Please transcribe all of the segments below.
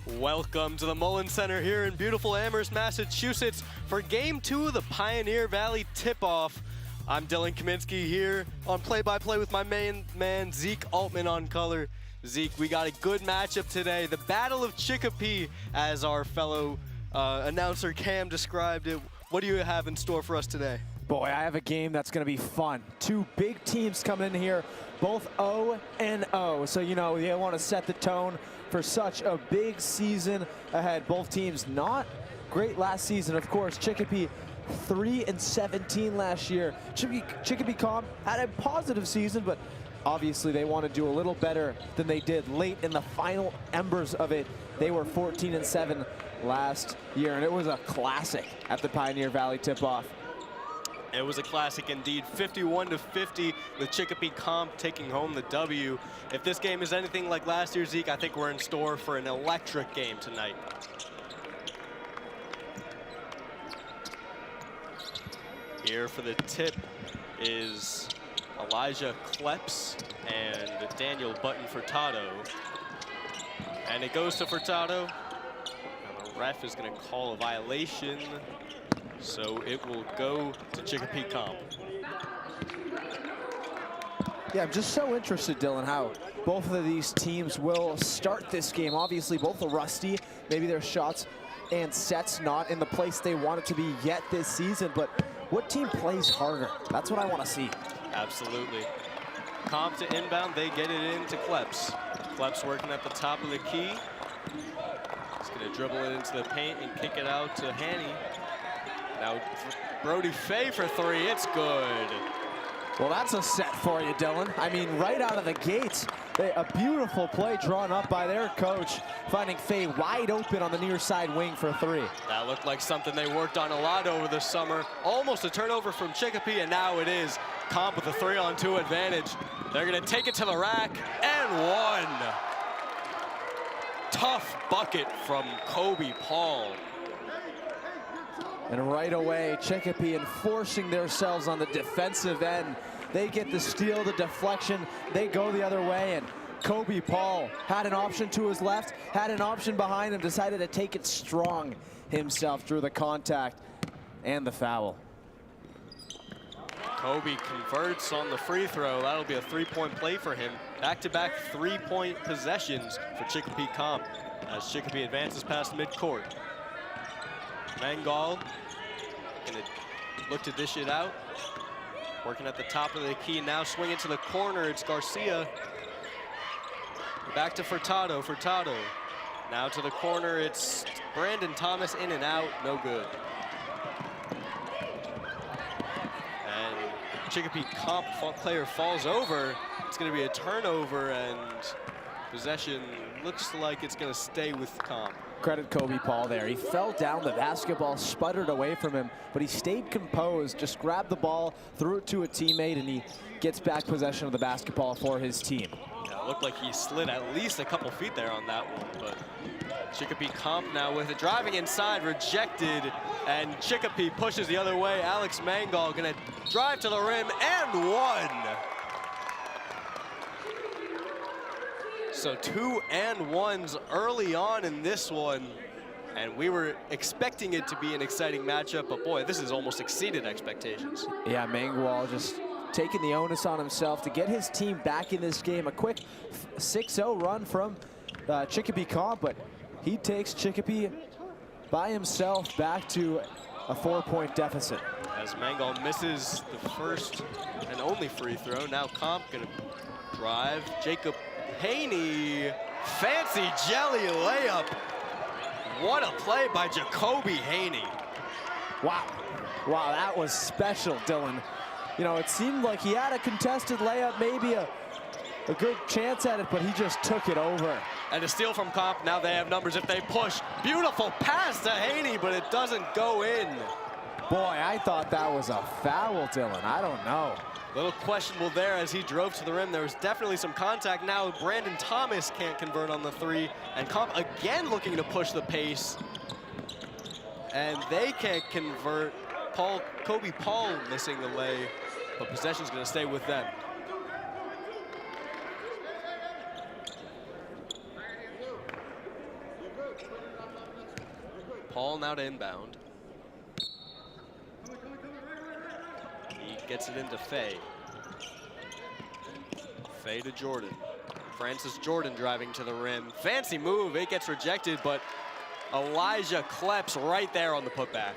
Welcome to the Mullen Center here in beautiful Amherst, Massachusetts for Game 2 of the Pioneer Valley Tip-Off. I'm Dylan Kaminsky here on play-by-play with my main man, Zeke Altman on color. Zeke, we got a good matchup today. The Battle of Chicopee, as our fellow announcer Cam described it. What do you have in store for us today? Boy, I have a game that's going to be fun. Two big teams coming in here, both 0-0. So, you know, they want to set the tone for such a big season ahead. Both teams not great last season. Of course, Chicopee 3-17 last year. Chicopee Comp had a positive season, but obviously they want to do a little better than they did late in the final embers of it. They were 14-7 last year, and it was a classic at the Pioneer Valley Tip-Off. It was a classic indeed, 51-50 with Chicopee Comp taking home the W. If this game is anything like last year's, Zeke, I think we're in store for an electric game tonight. Here for the tip is Elijah Kleps and Daniel Button Furtado. And it goes to Furtado. And the ref is going to call a violation. So it will go to Chicopee Comp. Yeah, I'm just so interested, Dylan, how both of these teams will start this game. Obviously, both are rusty. Maybe their shots and sets not in the place they want it to be yet this season. But what team plays harder? That's what I want to see. Absolutely. Comp to inbound, they get it into Kleps. Kleps working at the top of the key. He's going to dribble it into the paint and kick it out to Hanny. Now Brody Fay for three, it's good. Well, that's a set for you, Dylan. I mean, right out of the gates, a beautiful play drawn up by their coach, finding Fay wide open on the near side wing for three. That looked like something they worked on a lot over the summer. Almost a turnover from Chicopee, and now it is. Comp with a 3-on-2 advantage. They're gonna take it to the rack, and one. Tough bucket from Kobe Paul. And right away, Chicopee enforcing themselves on the defensive end. They get the steal, the deflection, they go the other way, and Kobe Paul had an option to his left, had an option behind him, decided to take it strong himself through the contact and the foul. Kobe converts on the free throw. That'll be a three-point play for him. Back-to-back three-point possessions for Chicopee Comp as Chicopee advances past midcourt. Mangal gonna look to dish it out. Working at the top of the key, now swinging to the corner, it's Garcia. Back to Furtado, Furtado. Now to the corner, it's Brandon Thomas in and out, no good. And Chicopee Comp player falls over. It's gonna be a turnover, and possession looks like it's gonna stay with Comp. Credit Kobe Paul there. He fell down, the basketball sputtered away from him, but he stayed composed, just grabbed the ball, threw it to a teammate, and he gets back possession of the basketball for his team. Yeah, it looked like he slid at least a couple feet there on that one, but Chicopee Comp now with it, driving inside, rejected, and Chicopee pushes the other way. Alex Mangal gonna drive to the rim, and one. So 2 and 1s early on in this one, and we were expecting it to be an exciting matchup, but boy, this has almost exceeded expectations. Yeah, Mangual just taking the onus on himself to get his team back in this game. A quick 6-0 run from Chicopee Comp, but he takes Chicopee by himself back to a 4-point deficit. As Mangal misses the first and only free throw, now Comp gonna drive. Jacob Haney, fancy jelly layup. What a play by Jacoby Haney. Wow, wow, that was special, Dylan. You know, it seemed like he had a contested layup, maybe a good chance at it, but he just took it over. And a steal from Comp, now they have numbers if they push. Beautiful pass to Haney, but it doesn't go in. Boy, I thought that was a foul, Dylan, I don't know. Little questionable there as he drove to the rim. There was definitely some contact. Now Brandon Thomas can't convert on the three. And Comp again looking to push the pace. And they can't convert. Kobe Paul missing the lay, but possession's gonna stay with them. ball now to inbound. He gets it into Faye. Faye to Jordan. Francis Jordan driving to the rim. Fancy move, it gets rejected, but Elijah Kleps right there on the putback.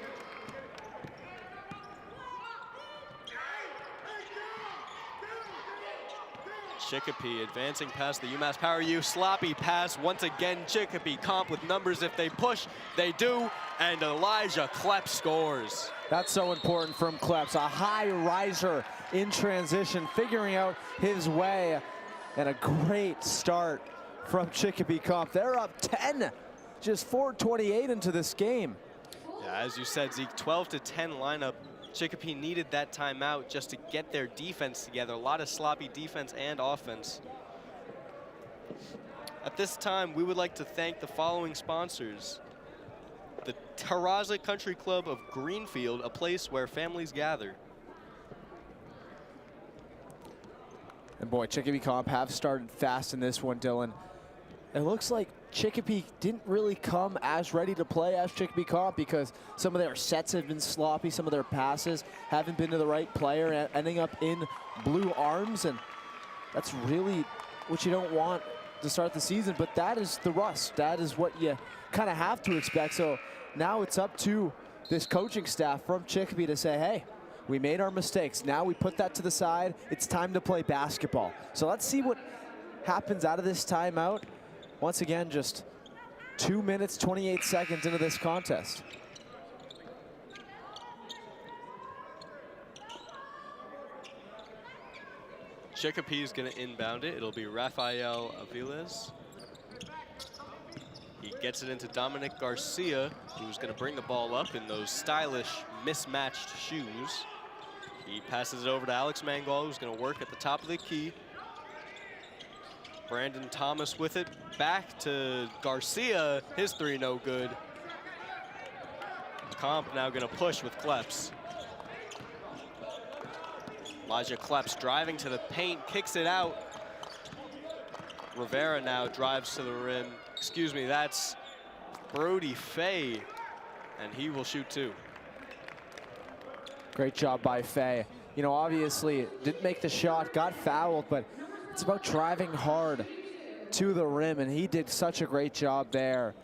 Chicopee advancing past the UMass Power U. Sloppy pass. Once again, Chicopee comp with numbers. If they push, they do. And Elijah Kleps scores. That's so important from Kleps. A high riser in transition, figuring out his way. And a great start from Chicopee comp. They're up 10, just 4:28 into this game. Yeah, as you said, Zeke, 12-10 lineup. Chicopee needed that timeout just to get their defense together. A lot of sloppy defense and offense. At this time, we would like to thank the following sponsors. The Terraza Country Club of Greenfield, a place where families gather. And boy, Chicopee comp have started fast in this one, Dylan. It looks like Chicopee didn't really come as ready to play as Chicopee comp because some of their sets have been sloppy, some of their passes haven't been to the right player, ending up in blue arms, and that's really what you don't want to start the season, but that is the rust. That is what you kind of have to expect. So now it's up to this coaching staff from Chicopee to say, hey, we made our mistakes. Now we put that to the side. It's time to play basketball. So let's see what happens out of this timeout. Once again, just 2 minutes, 28 seconds into this contest. Chicopee is going to inbound it. It'll be Rafael Aviles. He gets it into Dominic Garcia, who's going to bring the ball up in those stylish mismatched shoes. He passes it over to Alex Mangal, who's going to work at the top of the key. Brandon Thomas with it, back to Garcia. His three no good. Comp now going to push with Kleps. Elijah Kleps driving to the paint, kicks it out. Rivera now drives to the rim. Excuse me, that's Brody Faye, and he will shoot two. Great job by Faye. You know, obviously didn't make the shot, got fouled, but it's about driving hard to the rim, and he did such a great job there.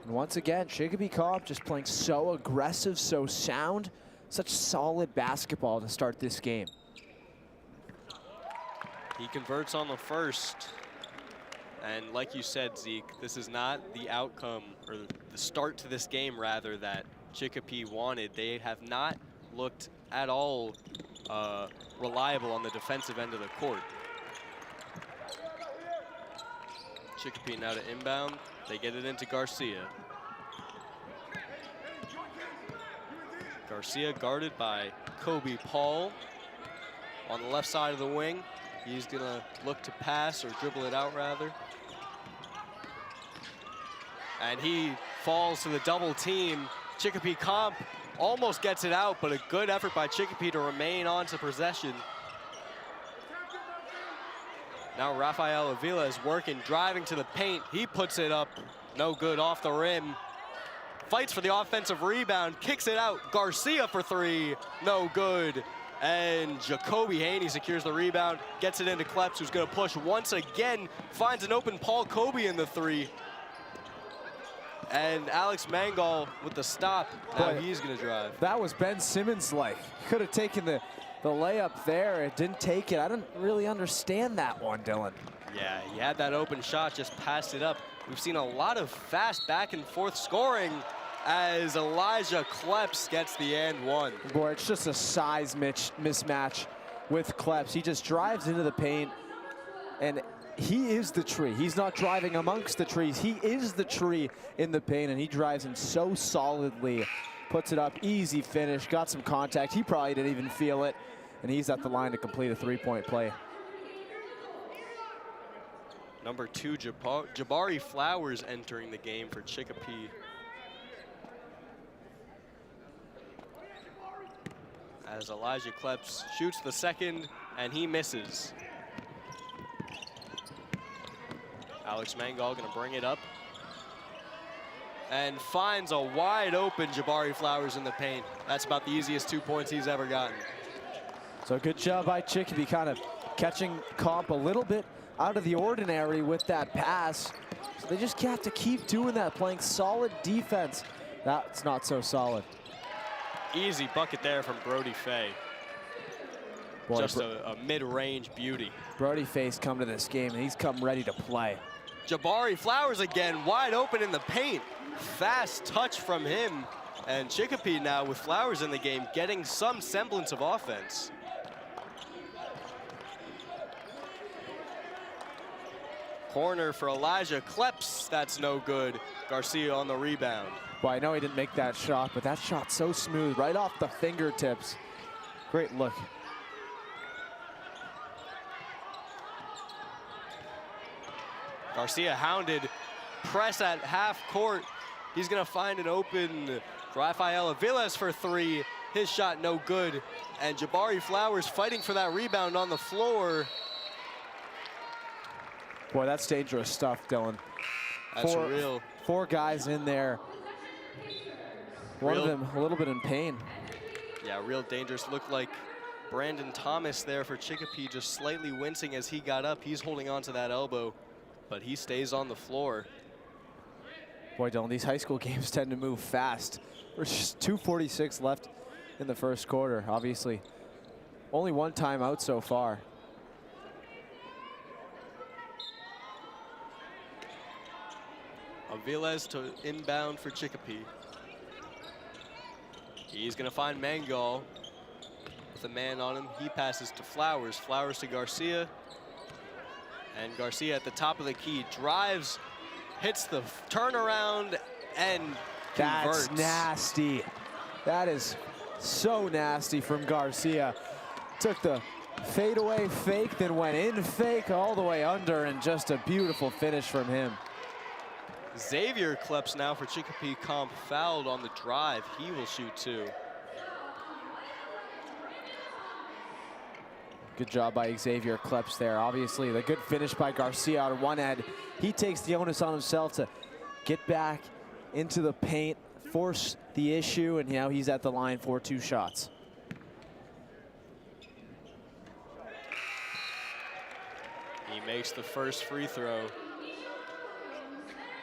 And once again, Chicopee comp just playing so aggressive, so sound, such solid basketball to start this game. He converts on the first. And like you said, Zeke, this is not the outcome, or the start to this game, rather, that Chicopee wanted. They have not looked at all reliable on the defensive end of the court. Chicopee now to inbound. They get it into Garcia. Garcia guarded by Kobe Paul on the left side of the wing. He's gonna look to pass, or dribble it out rather. And he falls to the double team. Chicopee comp almost gets it out, but a good effort by Chicopee to remain on to possession. Now Rafael Avila is working, driving to the paint. He puts it up, no good, off the rim. Fights for the offensive rebound, kicks it out. Garcia for three, no good. And Jacoby Haney secures the rebound, gets it into Kleps, who's gonna push once again, finds an open Paul Kobe in the three. And Alex Mangal with the stop, now he's gonna drive. That was Ben Simmons-like. Could have taken the layup there, it didn't take it. I didn't really understand that one, Dylan. Yeah, he had that open shot, just passed it up. We've seen a lot of fast back and forth scoring as Elijah Kleps gets the and one. Boy, it's just a size mismatch with Kleps. He just drives into the paint, and he is the tree. He's not driving amongst the trees. He is the tree in the paint, and he drives in so solidly. Puts it up, easy finish, got some contact. He probably didn't even feel it, and he's at the line to complete a three-point play. Number 2, Jabari Flowers entering the game for Chicopee. As Elijah Kleps shoots the second, and he misses. Alex Mangal gonna bring it up. and finds a wide open Jabari Flowers in the paint. That's about the easiest 2 points he's ever gotten. So good job by Chicopee, kind of catching Comp a little bit out of the ordinary with that pass. So they just have to keep doing that, playing solid defense. That's not so solid. Easy bucket there from Brody Fay. Boy, just a mid-range beauty. Brody Fay's come to this game, and he's come ready to play. Jabari Flowers again, wide open in the paint. Fast touch from him. And Chicopee now with Flowers in the game, getting some semblance of offense. Corner for Elijah Kleps, that's no good. Garcia on the rebound. Well, I know he didn't make that shot, but that shot's so smooth, right off the fingertips. Great look. Garcia hounded, press at half court. He's gonna find an open Rafael Aviles for three. His shot no good. And Jabari Flowers fighting for that rebound on the floor. Boy, that's dangerous stuff, Dylan. That's real. Four guys in there. One of them a little bit in pain. Yeah, real dangerous. Looked like Brandon Thomas there for Chicopee, just slightly wincing as he got up. He's holding on to that elbow, but he stays on the floor. Boy, Dylan, these high school games tend to move fast. There's just 2:46 left in the first quarter, obviously. Only one timeout so far. Aviles to inbound for Chicopee. He's gonna find Mangal with a man on him. He passes to Flowers. Flowers to Garcia. And Garcia at the top of the key drives, hits the turnaround, and converts. That's nasty. That is so nasty from Garcia. Took the fadeaway fake, then went in fake all the way under, and just a beautiful finish from him. Xavier Kleps now for Chicopee Comp, fouled on the drive. He will shoot two. Good job by Xavier Kleps there. Obviously, the good finish by Garcia on one end. He takes the onus on himself to get back into the paint, force the issue, and now he's at the line for two shots. He makes the first free throw.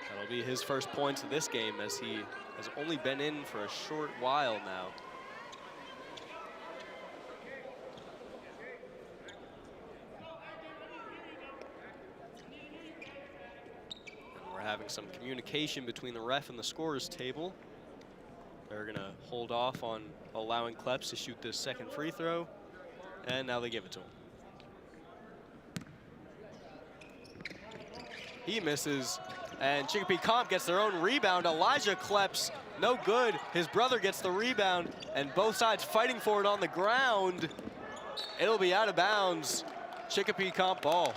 That'll be his first points of this game, as he has only been in for a short while now. And we're having some communication between the ref and the scorer's table. They're gonna hold off on allowing Kleps to shoot this second free throw, and now they give it to him. He misses, and Chicopee Comp gets their own rebound. Elijah Kleps, no good. His brother gets the rebound, and both sides fighting for it on the ground. It'll be out of bounds. Chicopee Comp ball.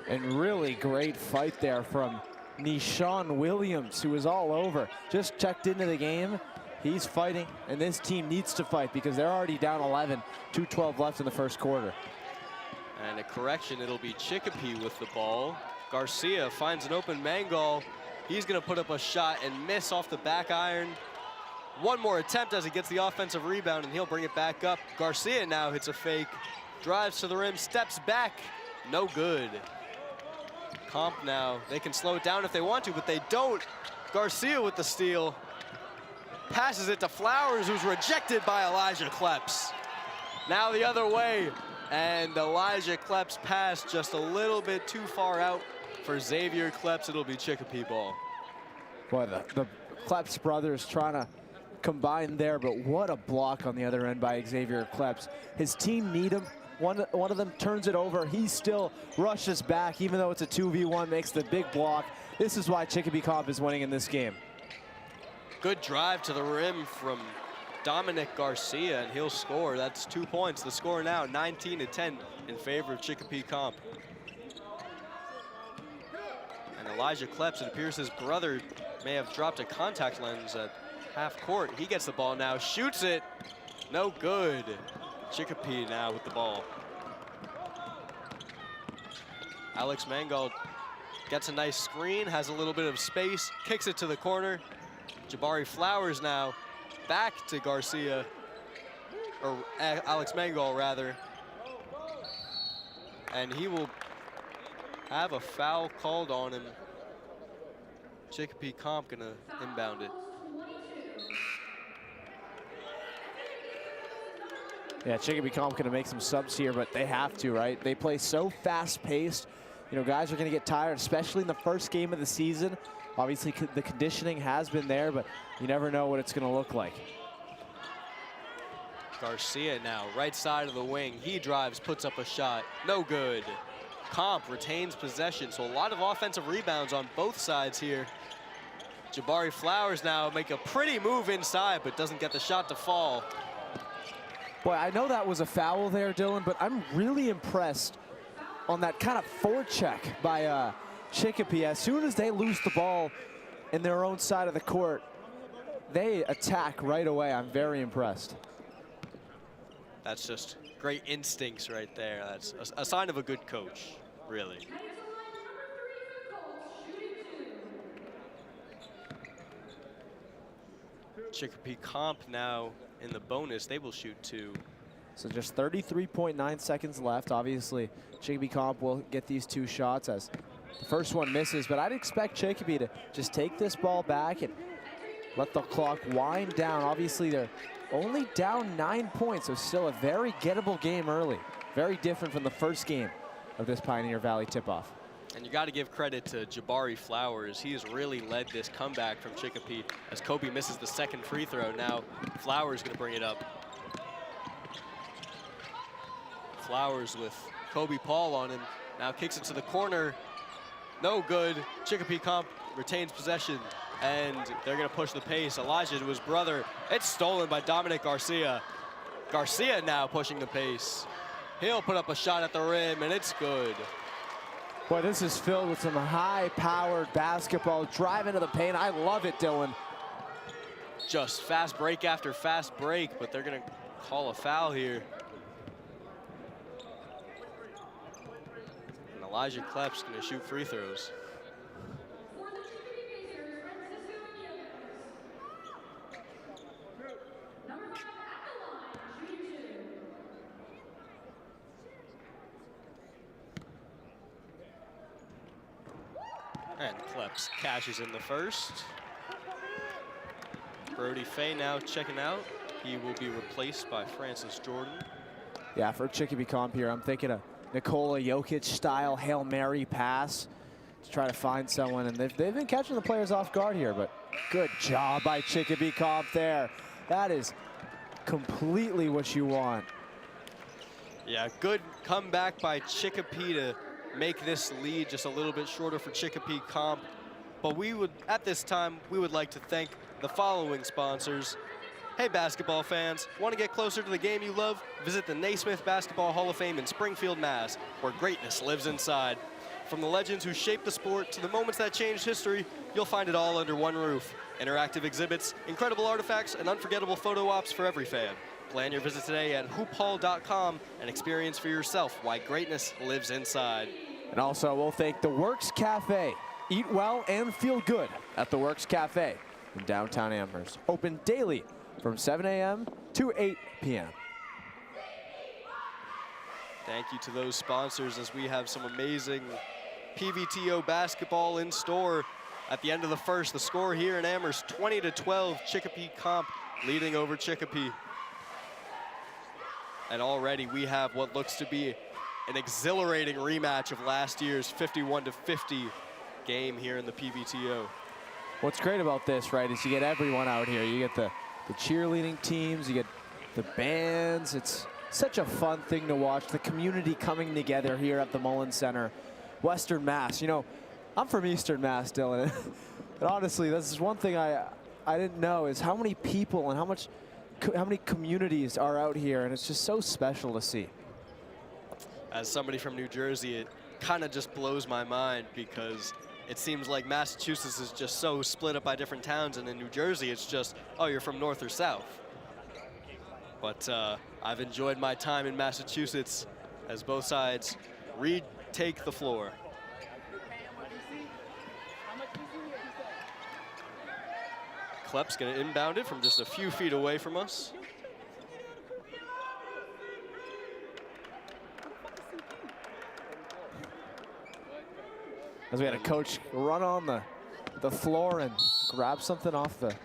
And really great fight there from Nishan Williams, who is all over. Just checked into the game. He's fighting, and this team needs to fight because they're already down 11, 2:12 left in the first quarter. And a correction, it'll be Chicopee with the ball. Garcia finds an open Mangal. He's gonna put up a shot and miss off the back iron. One more attempt as he gets the offensive rebound, and he'll bring it back up. Garcia now hits a fake, drives to the rim, steps back, no good. Comp now, they can slow it down if they want to, but they don't. Garcia with the steal. Passes it to Flowers, who's rejected by Elijah Kleps. Now the other way. And Elijah Kleps passed just a little bit too far out for Xavier Kleps. It'll be Chicopee ball. Boy, the Kleps brothers trying to combine there, but what a block on the other end by Xavier Kleps. His team need him. One of them turns it over. He still rushes back, even though it's a 2v1, makes the big block. This is why Chicopee Comp is winning in this game. Good drive to the rim from Dominic Garcia, and he'll score. That's 2 points. The score now 19-10 in favor of Chicopee Comp. And Elijah Kleps, it appears his brother may have dropped a contact lens at half court. He gets the ball now, shoots it, no good. Chicopee now with the ball. Alex Mangold Gets a nice screen, has a little bit of space, kicks it to the corner. Jabari Flowers now back to Garcia, or Alex Mangal rather. And he will have a foul called on him. Chicopee Comp gonna inbound it. Yeah, Chicopee Comp gonna make some subs here, but they have to, right? They play so fast-paced. You know, guys are gonna get tired, especially in the first game of the season. Obviously, the conditioning has been there, but you never know what it's gonna look like. Garcia now, right side of the wing. He drives, puts up a shot. No good. Comp retains possession, so a lot of offensive rebounds on both sides here. Jabari Flowers now make a pretty move inside, but doesn't get the shot to fall. Boy, I know that was a foul there, Dylan, but I'm really impressed on that kind of forecheck by Chicopee. As soon as they lose the ball in their own side of the court, they attack right away. I'm very impressed. That's just great instincts right there. That's a sign of a good coach, really. Chicopee Comp now in the bonus, they will shoot 2. So just 33.9 seconds left. Obviously, Chicopee Comp will get these 2 shots as the first one misses, but I'd expect Chicopee to just take this ball back and let the clock wind down. Obviously, they're only down 9 points, so still a very gettable game early. Very different from the first game of this Pioneer Valley tip-off. And you got to give credit to Jabari Flowers. He has really led this comeback from Chicopee as Kobe misses the second free throw. Now Flowers going to bring it up. Flowers with Kobe Paul on him. Now kicks it to the corner. No good. Chicopee Comp retains possession, and they're going to push the pace. Elijah to his brother. It's stolen by Dominic Garcia. Garcia now pushing the pace. He'll put up a shot at the rim, and it's good. Boy, this is filled with some high-powered basketball. Drive into the paint. I love it, Dylan. Just fast break after fast break, but they're going to call a foul here. And Elijah Klepp's going to shoot free throws. And Kleps cashes in the first. Brody Fay now checking out. He will be replaced by Francis Jordan. Yeah, for Chicopee Comp here, I'm thinking a Nikola Jokic-style Hail Mary pass to try to find someone. And they've been catching the players off guard here, but good job by Chicopee Comp there. That is completely what you want. Yeah, good comeback by Chicopee to make this lead just a little bit shorter for Chicopee Comp. But at this time, we would like to thank the following sponsors. Hey, basketball fans, want to get closer to the game you love? Visit the Naismith Basketball Hall of Fame in Springfield, Mass., where greatness lives inside. From the legends who shaped the sport to the moments that changed history, you'll find it all under one roof. Interactive exhibits, incredible artifacts, and unforgettable photo ops for every fan. Plan your visit today at hoophall.com and experience for yourself why greatness lives inside. And also, we'll thank The Works Cafe. Eat well and feel good at The Works Cafe in downtown Amherst. Open daily from 7 a.m. to 8 p.m. Thank you to those sponsors as we have some amazing PVTO basketball in store. At the end of the first, the score here in Amherst, 20-12, Chicopee Comp leading over Chicopee. And already we have what looks to be an exhilarating rematch of last year's 51-50 game here in the PVTO. What's great about this, right, is you get everyone out here. You get the cheerleading teams, you get the bands. It's such a fun thing to watch, the community coming together here at the Mullins Center. Western Mass, you know, I'm from Eastern Mass, Dylan. And honestly, this is one thing I didn't know is how many people and how many communities are out here, and it's just so special to see. As somebody from New Jersey, it kind of just blows my mind because it seems like Massachusetts is just so split up by different towns, and in New Jersey, it's just, oh, you're from north or south. But I've enjoyed my time in Massachusetts as both sides retake the floor. Klepp's gonna inbound it from just a few feet away from us. As we had a coach run on the floor and grab something off the...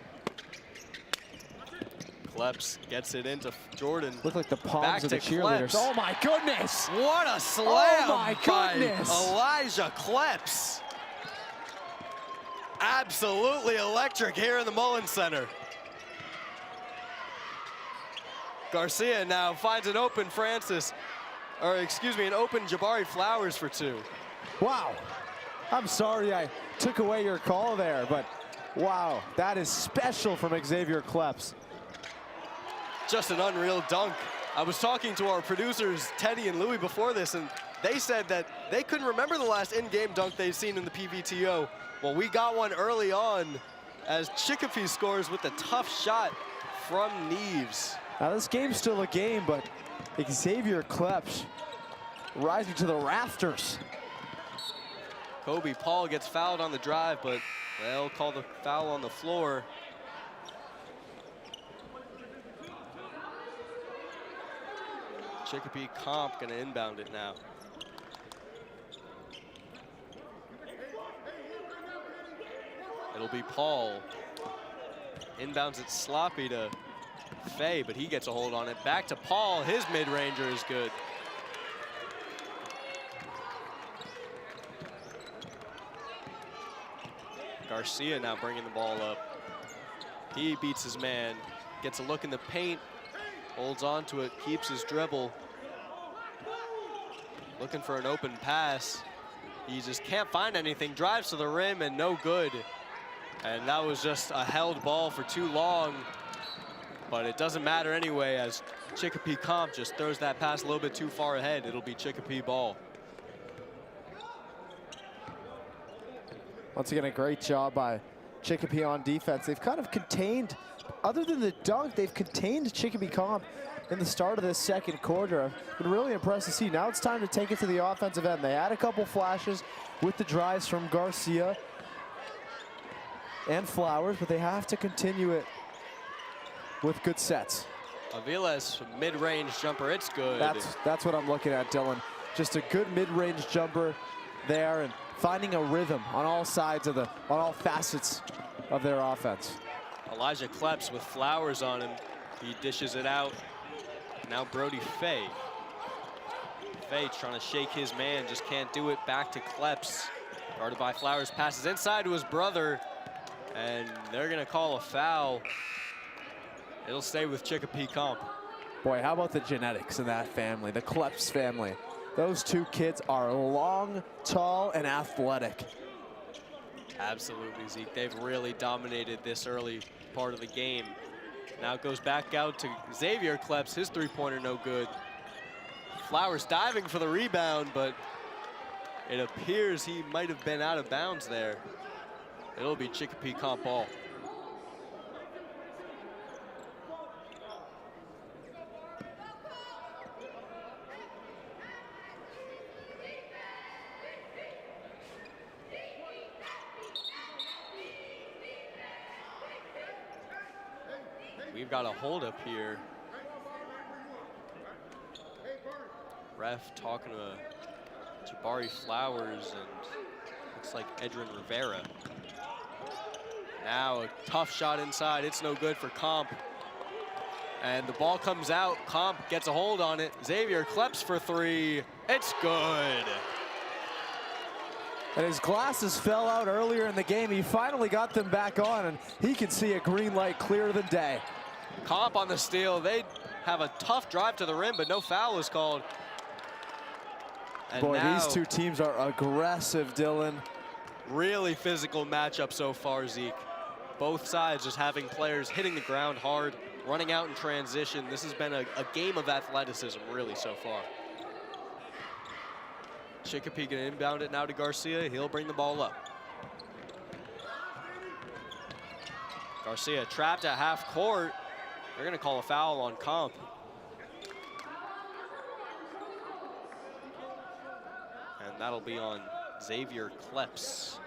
Klepp's gets it into Jordan. Look like the palms Back of the to cheerleaders. Klepp's. Oh my goodness! What a slam Oh my by goodness! Elijah Klepp's. Absolutely electric here in the Mullins Center. Garcia now finds an open an open Jabari Flowers for two. Wow. I'm sorry I took away your call there, but wow, that is special from Xavier Klepp's. Just an unreal dunk. I was talking to our producers, Teddy and Louie, before this, and they said that they couldn't remember the last in-game dunk they'd seen in the PVTO. Well, we got one early on as Chicopee scores with a tough shot from Neves. Now this game's still a game, but Xavier Klepp's rising to the rafters. Kobe Paul gets fouled on the drive, but they'll call the foul on the floor. Chicopee Comp gonna inbound it now. It'll be Paul. Inbounds it sloppy to Fay, but he gets a hold on it. Back to Paul, his mid-ranger is good. Garcia now bringing the ball up. He beats his man, gets a look in the paint, holds on to it, keeps his dribble. Looking for an open pass. He just can't find anything, drives to the rim and no good. And that was just a held ball for too long. But it doesn't matter anyway, as Chicopee Comp just throws that pass a little bit too far ahead. It'll be Chicopee ball. Once again, a great job by Chicopee on defense. They've kind of contained, other than the dunk, they've contained Chicopee Comp in the start of this second quarter. I've been really impressed to see. Now it's time to take it to the offensive end. They had a couple flashes with the drives from Garcia and Flowers, but they have to continue it with good sets. Avila's mid-range jumper, it's good. That's what I'm looking at, Dylan. Just a good mid-range jumper there and finding a rhythm on all sides of on all facets of their offense. Elijah Klepp's with Flowers on him. He dishes it out. Now Brody Fay. Fay trying to shake his man, just can't do it. Back to Klepp's. Guarded by Flowers, passes inside to his brother, and they're gonna call a foul. It'll stay with Chicopee Comp. Boy, how about the genetics in that family, the Klepp's family. Those two kids are long, tall, and athletic. Absolutely, Zeke. They've really dominated this early part of the game. Now it goes back out to Xavier Klepp's. His three-pointer no good. Flowers diving for the rebound, but it appears he might have been out of bounds there. It'll be Chicopee Comp ball. We've got a hold-up here. Ref talking to Jabari Flowers and looks like Edrin Rivera. Now a tough shot inside. It's no good for Comp. And the ball comes out. Comp gets a hold on it. Xavier Klepp's for three. It's good. And his glasses fell out earlier in the game. He finally got them back on, and he can see a green light clearer than day. Comp on the steal. They have a tough drive to the rim, but no foul is called. And boy, now, these two teams are aggressive, Dylan. Really physical matchup so far, Zeke. Both sides just having players hitting the ground hard, running out in transition. This has been a game of athleticism, really, so far. Chicopee gonna inbound it now to Garcia. He'll bring the ball up. Garcia trapped at half court. They're gonna call a foul on Comp. And that'll be on Xavier Klepp's.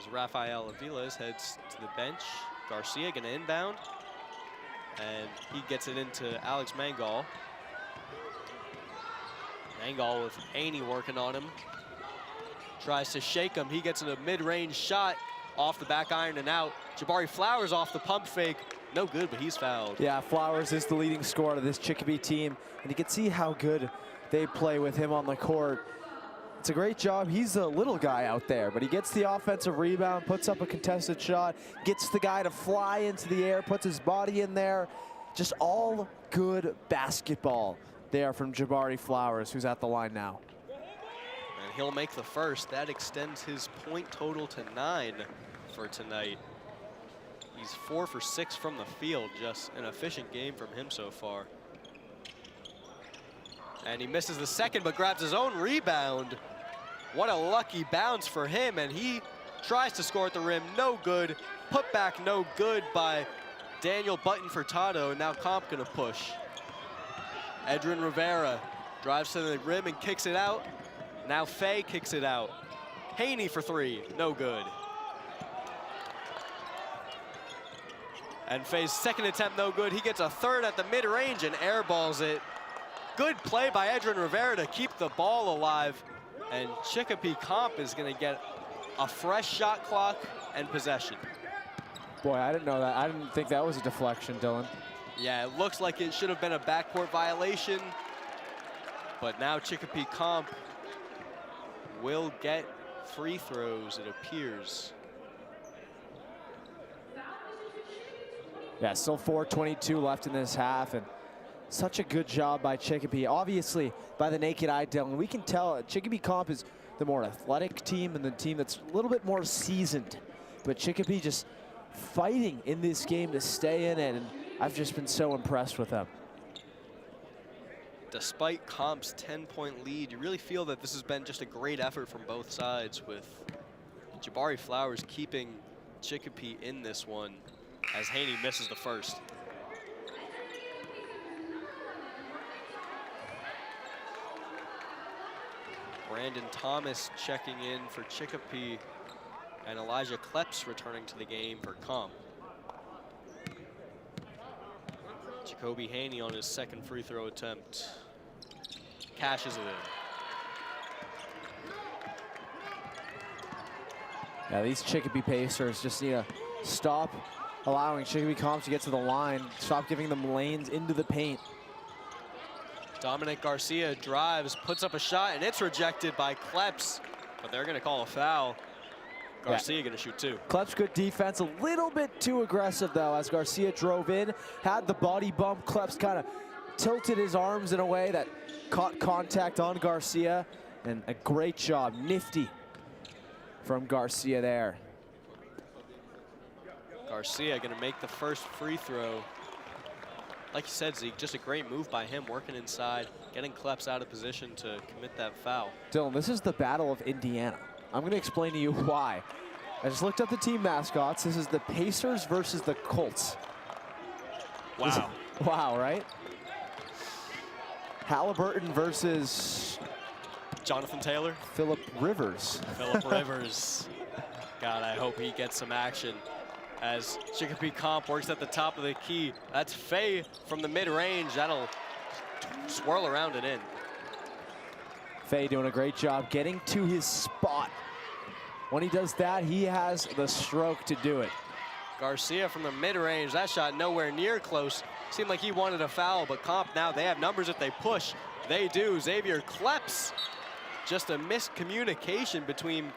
as Rafael Aviles heads to the bench. Garcia gonna inbound, and he gets it into Alex Mangal. Mangal with Haney working on him. Tries to shake him. He gets a mid-range shot off the back iron and out. Jabari Flowers off the pump fake. No good, but he's fouled. Yeah, Flowers is the leading scorer of this Chicopee team, and you can see how good they play with him on the court. It's a great job. He's a little guy out there, but he gets the offensive rebound, puts up a contested shot, gets the guy to fly into the air, puts his body in there. Just all good basketball there from Jabari Flowers, who's at the line now. And he'll make the first. That extends his point total to 9 for tonight. He's 4 for 6 from the field. Just an efficient game from him so far. And he misses the second, but grabs his own rebound. What a lucky bounce for him, and he tries to score at the rim. No good. Put back no good by Daniel Button Furtado, and now Comp gonna push. Edrin Rivera drives to the rim and kicks it out. Now Faye kicks it out. Haney for 3, no good. And Faye's second attempt, no good. He gets a third at the mid-range and airballs it. Good play by Edrin Rivera to keep the ball alive. And Chicopee Comp is gonna get a fresh shot clock and possession. Boy, I didn't know that. I didn't think that was a deflection, Dylan. Yeah, it looks like it should have been a backcourt violation. But now Chicopee Comp will get free throws, it appears. Yeah, still 4:22 left in this half, and such a good job by Chicopee. Obviously, by the naked eye, Dylan, we can tell Chicopee Comp is the more athletic team and the team that's a little bit more seasoned. But Chicopee just fighting in this game to stay in it, and I've just been so impressed with them. Despite Comp's 10-point lead, you really feel that this has been just a great effort from both sides, with Jabari Flowers keeping Chicopee in this one as Haney misses the first. Brandon Thomas checking in for Chicopee, and Elijah Kleps returning to the game for Comp. Jacoby Haney on his second free throw attempt. Cashes it in. Yeah, these Chicopee Pacers just need to stop allowing Chicopee Comp to get to the line, stop giving them lanes into the paint. Dominic Garcia drives, puts up a shot, and it's rejected by Kleps, but they're gonna call a foul. Garcia gonna shoot 2. Kleps good defense, a little bit too aggressive though, as Garcia drove in, had the body bump. Kleps kind of tilted his arms in a way that caught contact on Garcia, and a great job, nifty from Garcia there. Garcia gonna make the first free throw. Like you said, Zeke, just a great move by him, working inside, getting Kleps out of position to commit that foul. Dylan, this is the Battle of Indiana. I'm going to explain to you why. I just looked up the team mascots. This is the Pacers versus the Colts. Wow. Wow, right? Halliburton versus Jonathan Taylor. Phillip Rivers. Phillip Rivers. God, I hope he gets some action as Chicopee Comp works at the top of the key. That's Faye from the mid-range. That'll swirl around and in. Faye doing a great job getting to his spot. When he does that, he has the stroke to do it. Garcia from the mid-range. That shot nowhere near close. Seemed like he wanted a foul, but Comp now, they have numbers if they push. They do. Xavier Kleps. Just a miscommunication between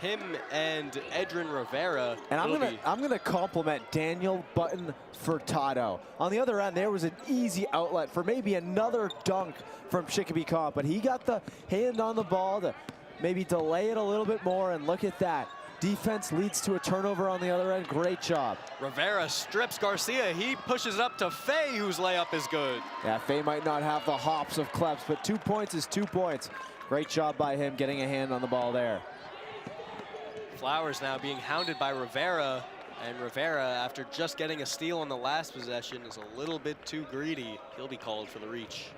him and Edrin Rivera. And I'm gonna compliment Daniel Button Furtado. On the other end, there was an easy outlet for maybe another dunk from Chicopee Comp, but he got the hand on the ball to maybe delay it a little bit more, and look at that. Defense leads to a turnover on the other end. Great job. Rivera strips Garcia. He pushes it up to Faye, whose layup is good. Yeah, Faye might not have the hops of Kleps, but 2 points is 2 points. Great job by him getting a hand on the ball there. Flowers now being hounded by Rivera, and Rivera, after just getting a steal on the last possession, is a little bit too greedy. He'll be called for the reach.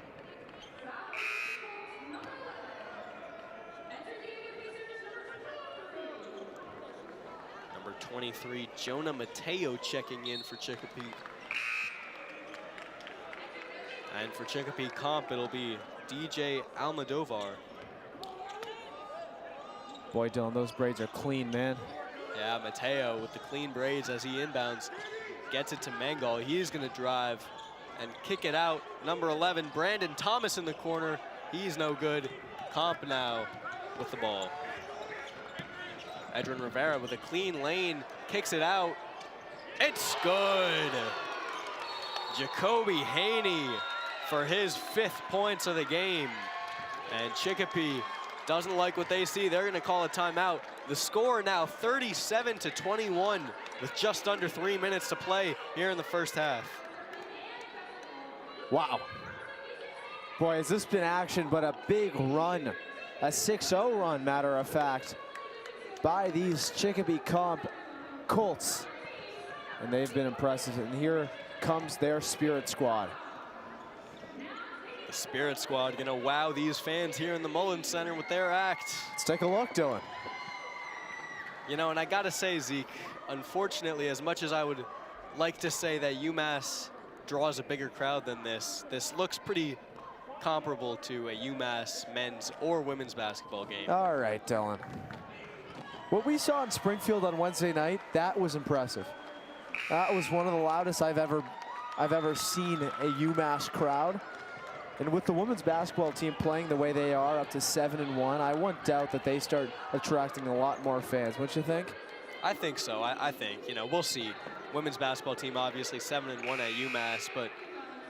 23, Jonah Mateo checking in for Chicopee. And for Chicopee Comp, it'll be DJ Almodovar. Boy, Dylan, those braids are clean, man. Yeah, Mateo with the clean braids as he inbounds. Gets it to Mangal. He's going to drive and kick it out. Number 11, Brandon Thomas in the corner. He's no good. Comp now with the ball. Edwin Rivera with a clean lane, kicks it out. It's good. Jacoby Haney for his 5th points of the game. And Chicopee doesn't like what they see. They're going to call a timeout. The score now 37-21 with just under 3 minutes to play here in the first half. Wow. Boy, has this been action, but a big run. A 6-0 run, matter of fact, by these Chicopee Comp Colts. And they've been impressive. And here comes their Spirit Squad. The Spirit Squad gonna wow these fans here in the Mullins Center with their act. Let's take a look, Dylan. You know, and I gotta say, Zeke, unfortunately, as much as I would like to say that UMass draws a bigger crowd than this looks pretty comparable to a UMass men's or women's basketball game. All right, Dylan. What we saw in Springfield on Wednesday night, that was impressive. That was one of the loudest I've ever seen a UMass crowd. And with the women's basketball team playing the way they are, up to 7-1, I won't doubt that they start attracting a lot more fans. What you think? I think so. I think, you know, we'll see. Women's basketball team obviously 7-1 at UMass, but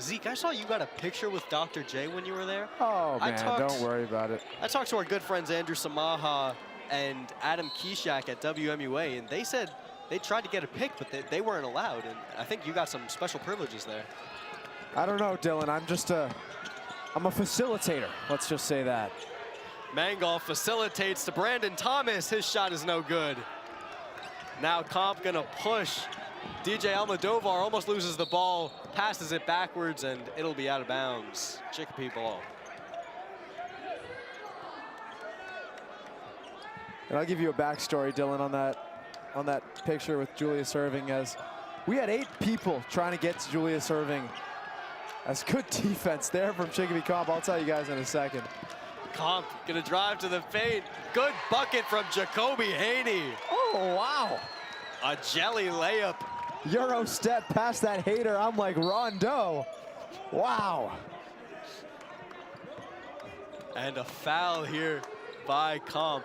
Zeke, I saw you got a picture with Dr. J when you were there. Oh man, don't worry about it. I talked to our good friends Andrew Samaha and Adam Kishak at WMUA, and they said they tried to get a pic, but they weren't allowed. And I think you got some special privileges there. I don't know, Dylan. I'm a facilitator. Let's just say that. Mangal facilitates to Brandon Thomas. His shot is no good. Now Comp gonna push. DJ Almodovar almost loses the ball, passes it backwards, and it'll be out of bounds. Chicopee ball. And I'll give you a backstory, Dylan, on that picture with Julius Irving, as we had 8 people trying to get to Julius Irving. That's good defense there from Chicopee Comp. I'll tell you guys in a second. Comp gonna drive to the paint. Good bucket from Jacoby Haney. Oh, wow. A jelly layup. Euro step past that hater. I'm like Rondo. Wow. And a foul here by Comp.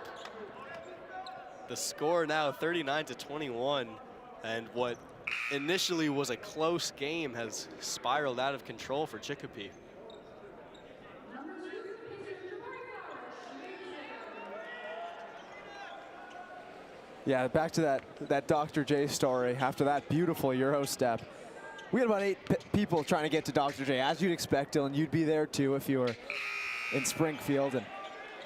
The score now 39-21. And what initially was a close game has spiraled out of control for Chicopee. Yeah, back to that Dr. J story after that beautiful Euro step. We had about 8 people trying to get to Dr. J. As you'd expect, Dylan, you'd be there too if you were in Springfield. And,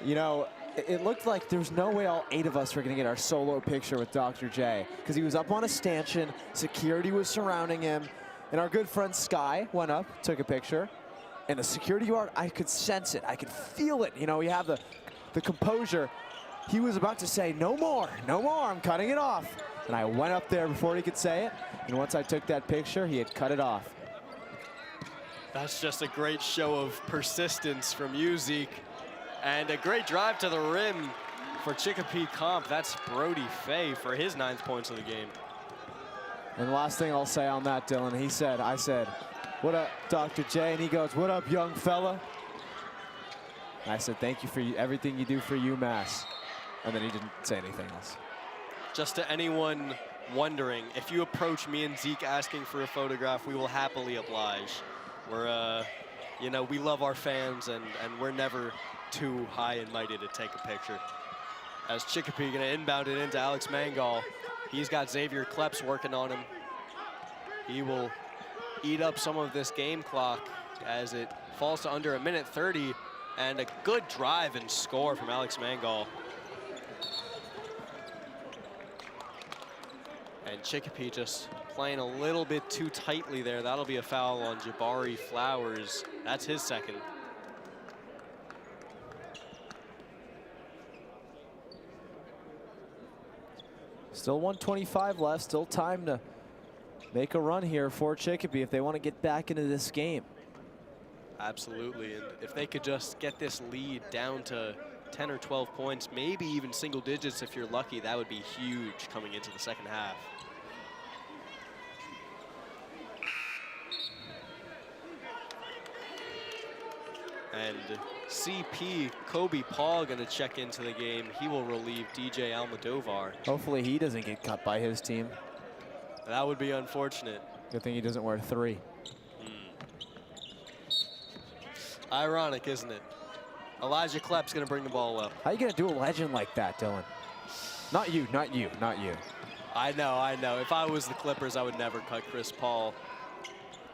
you know, it looked like there's no way all 8 of us were going to get our solo picture with Dr. J, because he was up on a stanchion, security was surrounding him, and our good friend Sky went up, took a picture, and the security guard, I could sense it, I could feel it. You know, we have the composure. He was about to say, no more, I'm cutting it off. And I went up there before he could say it, and once I took that picture, he had cut it off. That's just a great show of persistence from you, Zeke. And a great drive to the rim for Chicopee Comp. That's Brody Fay for his 9th points of the game. And the last thing I'll say on that, Dylan, I said, what up, Dr. J? And he goes, what up, young fella? And I said, thank you for everything you do for UMass. And then he didn't say anything else. Just to anyone wondering, if you approach me and Zeke asking for a photograph, we will happily oblige. We're, you know, we love our fans, and we're never too high and mighty to take a picture. As Chicopee gonna inbound it into Alex Mangal. He's got Xavier Kleps working on him. He will eat up some of this game clock as it falls to under 1:30, and a good drive and score from Alex Mangal. And Chicopee just playing a little bit too tightly there. That'll be a foul on Jabari Flowers. That's his 2nd. Still 125 left, still time to make a run here for Chicopee if they want to get back into this game. Absolutely, and if they could just get this lead down to 10 or 12 points, maybe even single digits if you're lucky, that would be huge coming into the second half. And CP Kobe Paul going to check into the game. He will relieve DJ Almodovar. Hopefully he doesn't get cut by his team. That would be unfortunate. Good thing he doesn't wear 3. Ironic, isn't it? Elijah Klepp's going to bring the ball up. How are you going to do a legend like that, Dylan? Not you, not you, not you. I know. If I was the Clippers, I would never cut Chris Paul.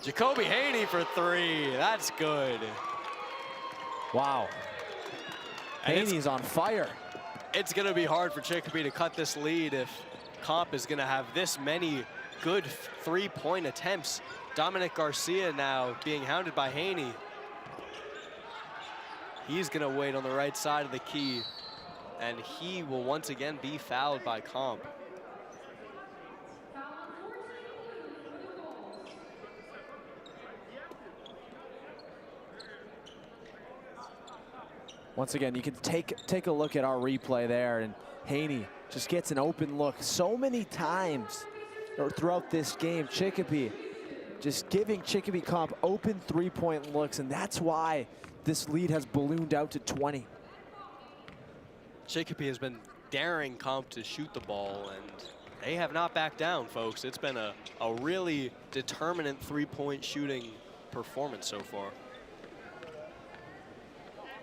Jacoby Haney for 3. That's good. Wow. Haney's on fire. It's going to be hard for Chicopee to cut this lead if Comp is going to have this many good 3-point attempts. Dominic Garcia now being hounded by Haney. He's going to wait on the right side of the key, and he will once again be fouled by Comp. Once again, you can take a look at our replay there, and Haney just gets an open look so many times throughout this game. Chicopee just giving Chicopee Comp open 3-point looks, and that's why this lead has ballooned out to 20. Chicopee has been daring Comp to shoot the ball, and they have not backed down, folks. It's been a really determinant 3-point shooting performance so far.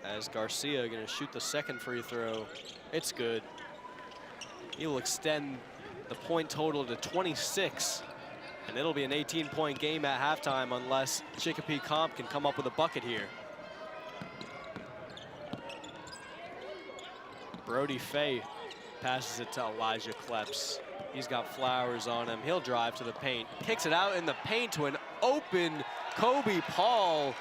As Garcia going to shoot the second free throw. It's good. He will extend the point total to 26. And it'll be an 18-point game at halftime unless Chicopee Comp can come up with a bucket here. Brody Fay passes it to Elijah Kleps. He's got Flowers on him. He'll drive to the paint. Kicks it out in the paint to an open Kobe Paul.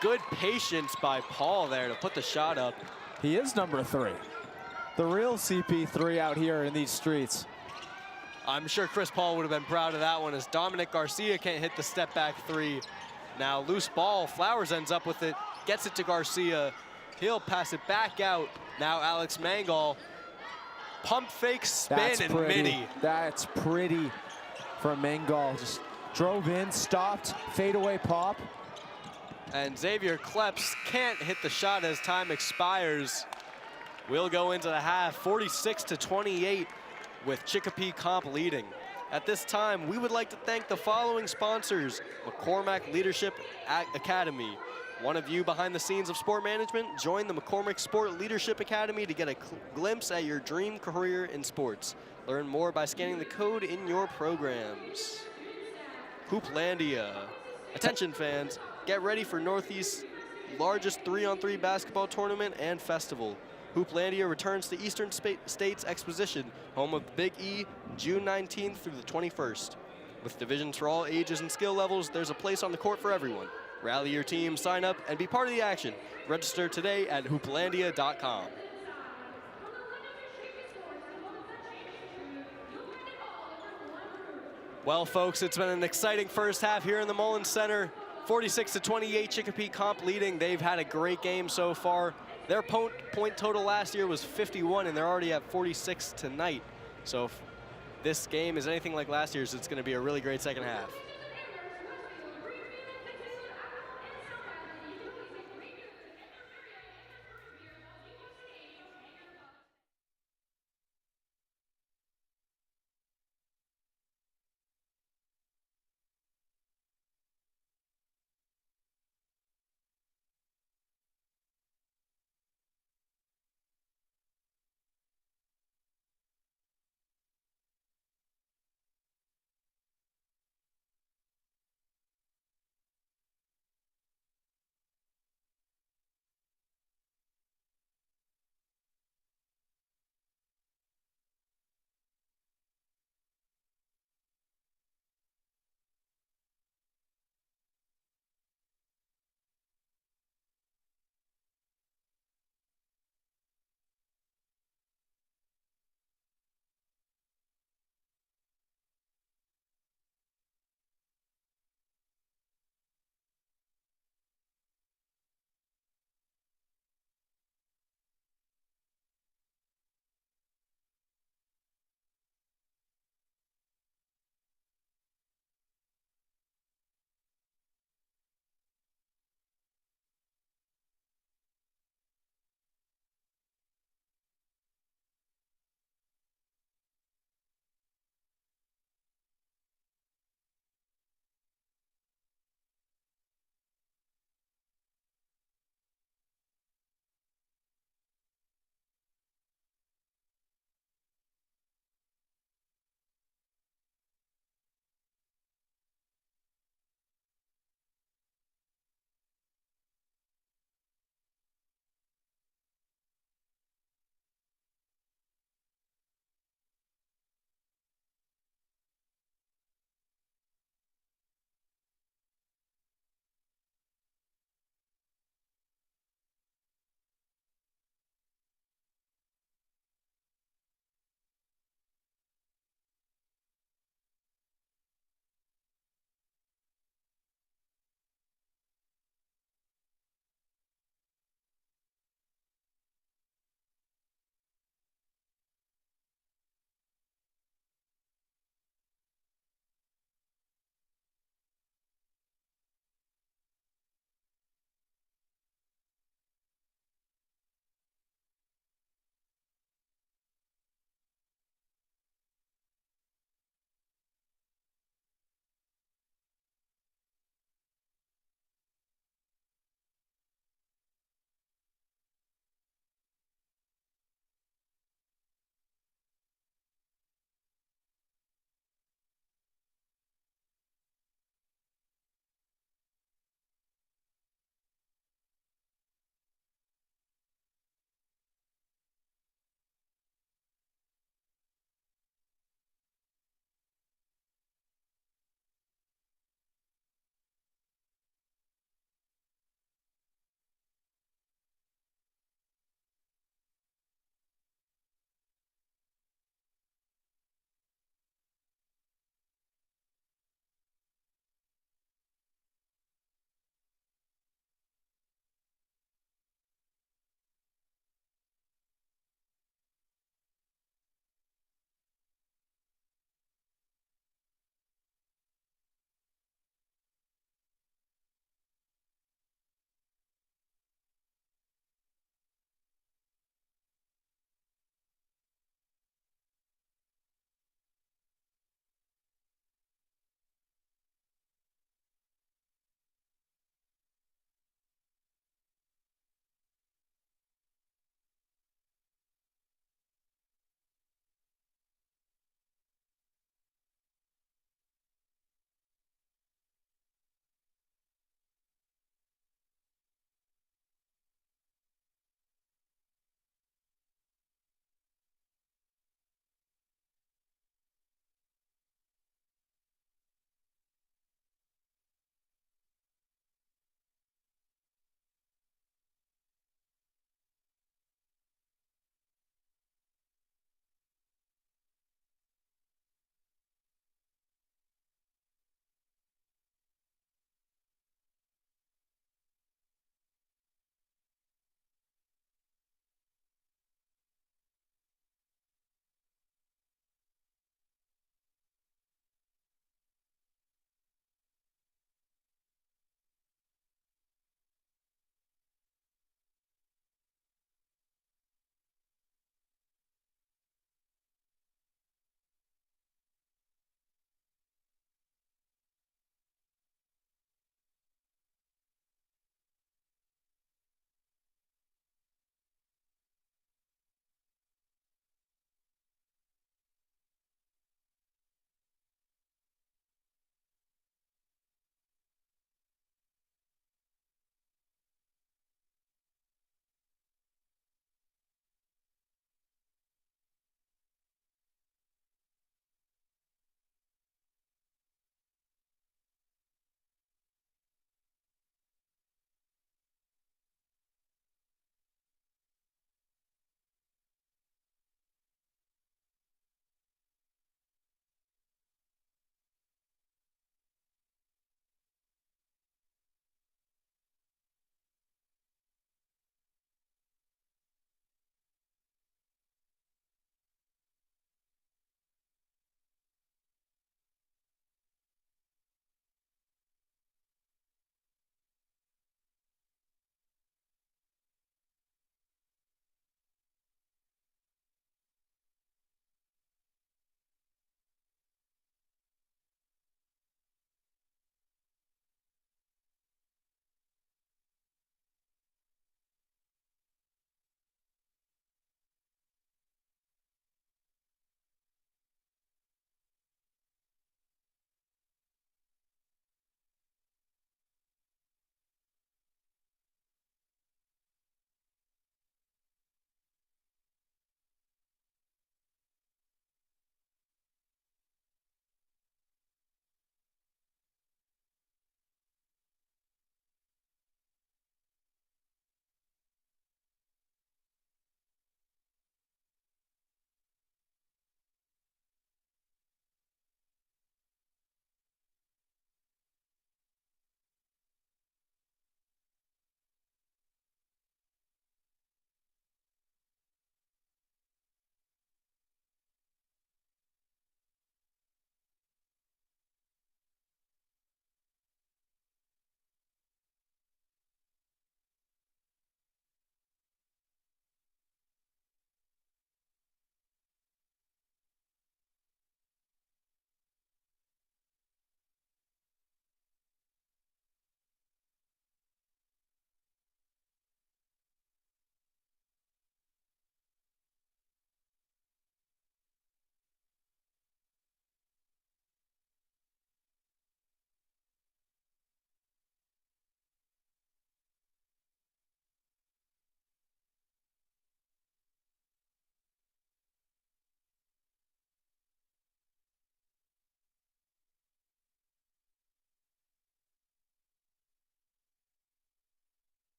Good patience by Paul there to put the shot up. He is number 3. The real CP3 out here in these streets. I'm sure Chris Paul would have been proud of that one as Dominic Garcia can't hit the step back 3. Now loose ball, Flowers ends up with it, gets it to Garcia. He'll pass it back out. Now Alex Mangal, pump fake spin and mini. That's pretty from Mangal. Just drove in, stopped, fadeaway pop. And Xavier Kleps can't hit the shot as time expires. We'll go into the half, 46-28 with Chicopee Comp leading. At this time, we would like to thank the following sponsors: McCormack Leadership Academy. One of you behind the scenes of sport management? Join the McCormack Sport Leadership Academy to get a glimpse at your dream career in sports. Learn more by scanning the code in your programs. Hooplandia. Attention fans, get ready for Northeast's largest 3-on-3 basketball tournament and festival. Hooplandia returns to Eastern States Exposition, home of Big E, June 19th through the 21st. With divisions for all ages and skill levels, there's a place on the court for everyone. Rally your team, sign up, and be part of the action. Register today at hooplandia.com. Well, folks, it's been an exciting first half here in the Mullins Center. 46-28, Chicopee Comp leading. They've had a great game so far. Their point total last year was 51, and they're already at 46 tonight. So if this game is anything like last year's, it's going to be a really great second half.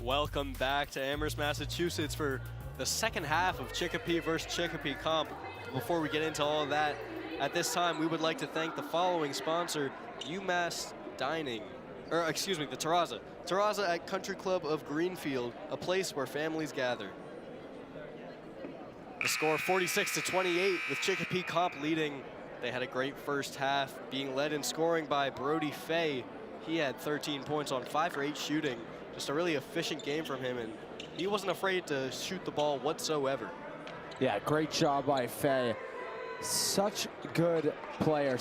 Welcome back to Amherst, Massachusetts for the second half of Chicopee versus Chicopee Comp. Before we get into all of that, at this time we would like to thank the following sponsor, UMass Dining, or excuse me, the Terraza. Terraza at Country Club of Greenfield, a place where families gather. The score 46-28 with Chicopee Comp leading. They had a great first half, being led in scoring by Brody Fay. He had 13 points on 5 for 8 shooting. Just a really efficient game from him, and he wasn't afraid to shoot the ball whatsoever. Yeah, great job by Fay. Such a good player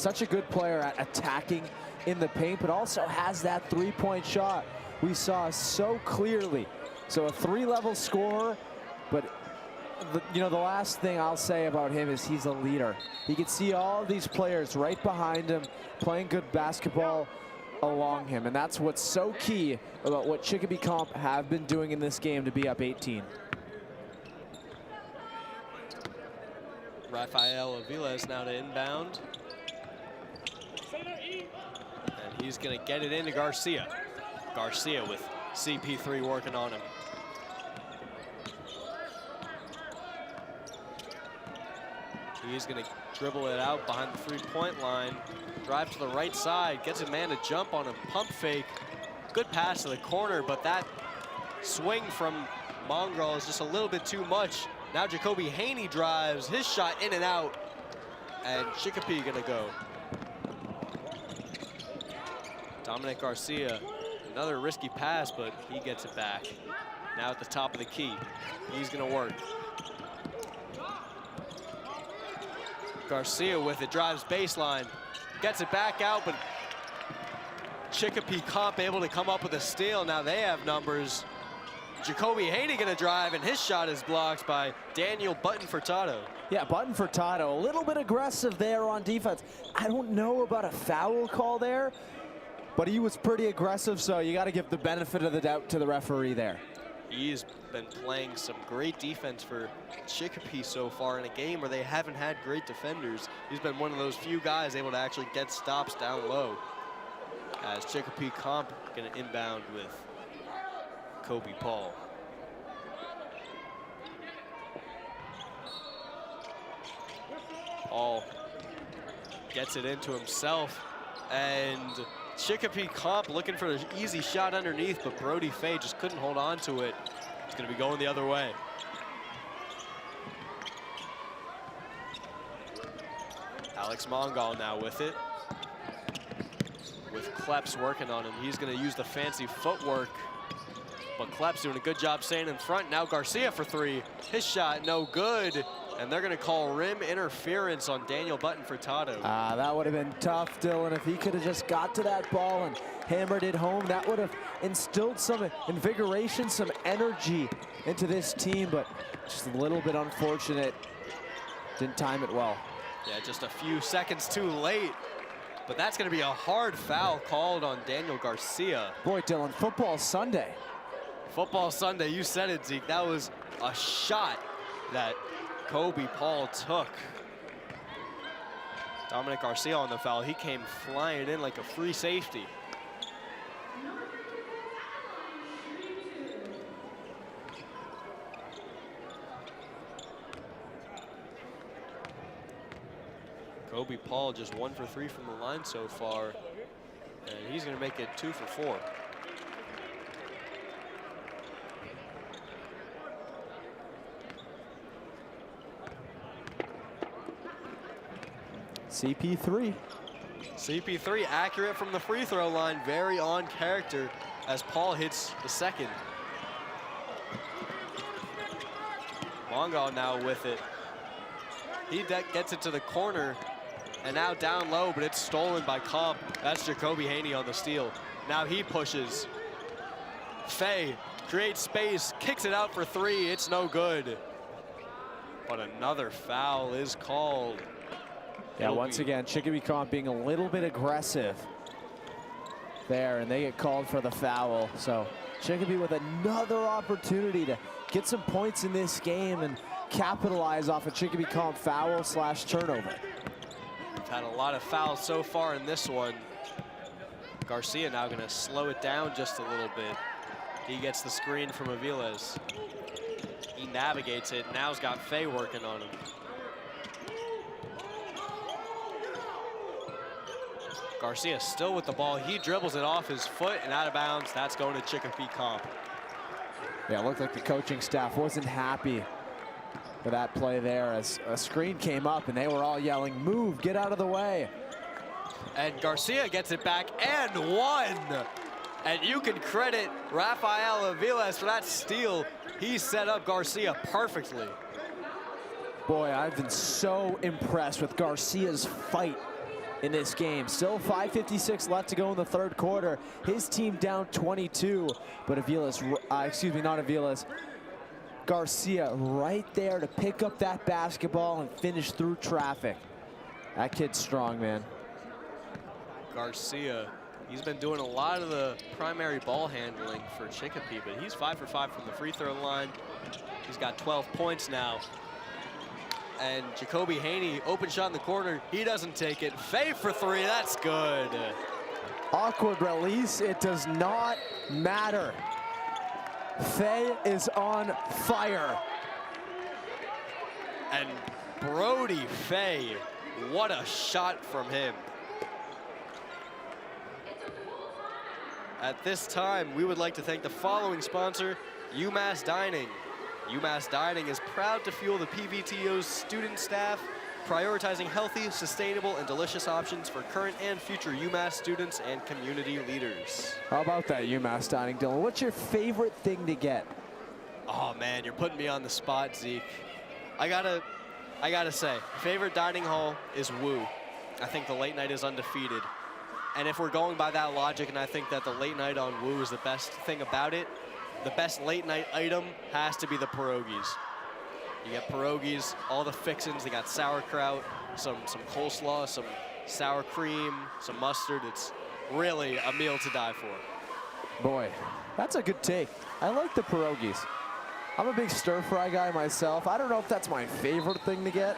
at attacking in the paint, but also has that three-point shot we saw so clearly. So a 3-level scorer, but the last thing I'll say about him is he's a leader. You can see all these players right behind him playing good basketball along him, and that's what's so key about what Chicopee Comp have been doing in this game to be up 18. Rafael Aviles now to inbound. And he's going to get it into Garcia. Garcia with CP3 working on him. He's going to dribble it out behind the three-point line. Drive to the right side, gets a man to jump on a pump fake. Good pass to the corner, but that swing from Mongrel is just a little bit too much. Now Jacoby Haney drives, his shot in and out, and Chicopee gonna go. Dominic Garcia, another risky pass, but he gets it back. Now at the top of the key, he's gonna work. Garcia with it, drives baseline, gets it back out, but Chicopee Comp able to come up with a steal. Now they have numbers. Jacoby Haney gonna drive, and his shot is blocked by Daniel Button Furtado. Yeah, Button Furtado, a little bit aggressive there on defense. I don't know about a foul call there, but he was pretty aggressive, so you gotta give the benefit of the doubt to the referee there. He's been playing some great defense for Chicopee so far in a game where they haven't had great defenders. He's been one of those few guys able to actually get stops down low. As Chicopee Comp gonna inbound with Kobe Paul. Paul gets it into himself, and Chicopee Comp looking for an easy shot underneath, but Brody Fay just couldn't hold on to it. It's gonna be going the other way. Alex Mongal now with it. With Kleps working on him. He's gonna use the fancy footwork, but Kleps doing a good job staying in front. Now Garcia for three. His shot no good, and they're gonna call rim interference on Daniel Button Furtado. That would have been tough, Dylan. If he could have just got to that ball and hammered it home, that would have instilled some invigoration, some energy into this team, but just a little bit unfortunate. Didn't time it well. Yeah, just a few seconds too late. But that's going to be a hard foul called on Daniel Garcia. Boy, Dylan, football Sunday. Football Sunday, you said it, Zeke. That was a shot that Kobe Paul took. Dominic Garcia on the foul. He came flying in like a free safety. Kobe Paul just 1 for 3 from the line so far, and he's going to make it 2 for 4. CP3. CP3 accurate from the free throw line, very on character as Paul hits the second. Mongal now with it. He gets it to the corner, and now down low, but it's stolen by Comp. That's Jacoby Haney on the steal. Now he pushes. Fay creates space, kicks it out for three. It's no good. But another foul is called. Yeah, once again, Chicopee Comp being a little bit aggressive there, and they get called for the foul. So Chicopee with another opportunity to get some points in this game and capitalize off a Chicopee Comp foul/turnover. We've had a lot of fouls so far in this one. Garcia now going to slow it down just a little bit. He gets the screen from Aviles. He navigates it. Now he's got Faye working on him. Garcia still with the ball. He dribbles it off his foot and out of bounds. That's going to Chicopee Comp. Yeah, it looked like the coaching staff wasn't happy for that play there as a screen came up and they were all yelling, move, get out of the way. And Garcia gets it back and one. And you can credit Rafael Aviles for that steal. He set up Garcia perfectly. Boy, I've been so impressed with Garcia's fight in this game. Still 5:56 left to go in the third quarter. His team down 22, but Aviles, excuse me, not Aviles, Garcia right there to pick up that basketball and finish through traffic. That kid's strong, man. Garcia, he's been doing a lot of the primary ball handling for Chicopee, but he's 5 for 5 from the free throw line. He's got 12 points now. And Jacoby Haney, open shot in the corner. He doesn't take it. Faye for three, that's good. Awkward release, it does not matter. Faye is on fire. And Brody Faye, what a shot from him. At this time, we would like to thank the following sponsor, UMass Dining. UMass Dining is proud to fuel the PVTO's student staff, prioritizing healthy, sustainable, and delicious options for current and future UMass students and community leaders. How about that UMass Dining, Dylan? What's your favorite thing to get? Oh man, you're putting me on the spot, Zeke. I gotta say, favorite dining hall is Woo. I think the late night is undefeated. And if we're going by that logic, and I think that the late night on Woo is the best thing about it, the best late night item has to be the pierogies. You get pierogies, all the fixins. They got sauerkraut, some coleslaw, some sour cream, some mustard. It's really a meal to die for. Boy, that's a good take. I like the pierogies. I'm a big stir fry guy myself. I don't know if that's my favorite thing to get.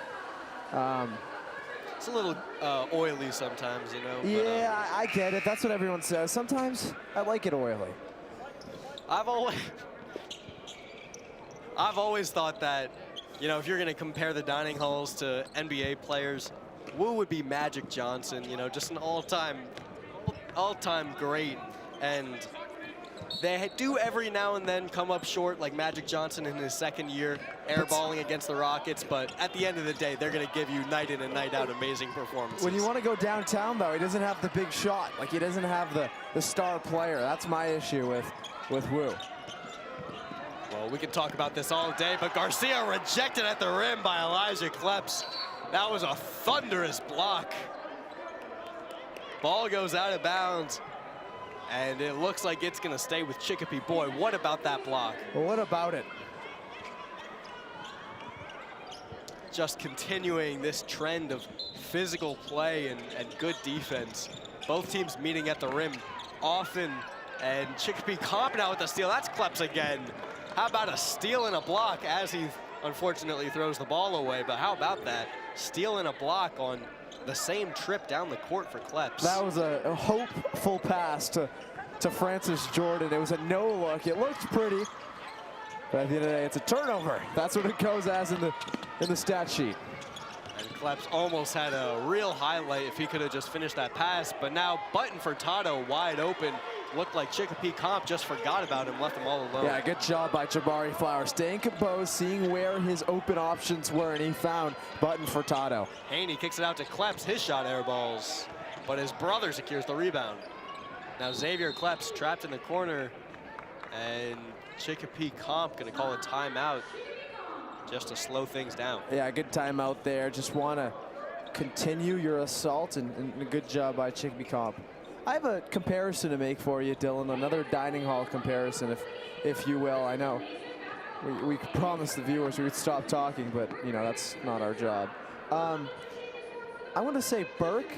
It's a little oily sometimes, you know. Yeah, but, I get it. That's what everyone says. Sometimes I like it oily. I've always thought that, you know, if you're going to compare the dining halls to NBA players, Woo would be Magic Johnson, you know, just an all-time great. And they do every now and then come up short, like Magic Johnson in his second year, airballing against the Rockets. But at the end of the day, they're going to give you night in and night out amazing performances. When you want to go downtown, though, he doesn't have the big shot. Like, he doesn't have the star player. That's my issue with Woo. Well, we can talk about this all day, but Garcia rejected at the rim by Elijah Kleps. That was a thunderous block. Ball goes out of bounds, and it looks like it's going to stay with Chicopee. Boy, what about that block? Well, what about it? Just continuing this trend of physical play and good defense. Both teams meeting at the rim often, and Chicopee Comp now with the steal. That's Kleps again. How about a steal and a block as he unfortunately throws the ball away, but how about that? Steal and a block on the same trip down the court for Kleps. That was a hopeful pass to Francis Jordan. It was a no look. It looked pretty, but at the end of the day, it's a turnover. That's what it goes as in the stat sheet. And Kleps almost had a real highlight if he could have just finished that pass, but now Button Furtado wide open. Looked like Chicopee Comp just forgot about him, left him all alone. Yeah, good job by Jabari Flowers. Staying composed, seeing where his open options were, and he found Button Furtado. Haney kicks it out to Kleps. His shot airballs, but his brother secures the rebound. Now Xavier Kleps trapped in the corner, and Chicopee Comp gonna call a timeout just to slow things down. Yeah, good timeout there. Just want to continue your assault, and a good job by Chicopee Comp. I have a comparison to make for you, Dylan, another dining hall comparison, if you will. I know we promised the viewers we would stop talking, but, you know, that's not our job. I want to say Burke,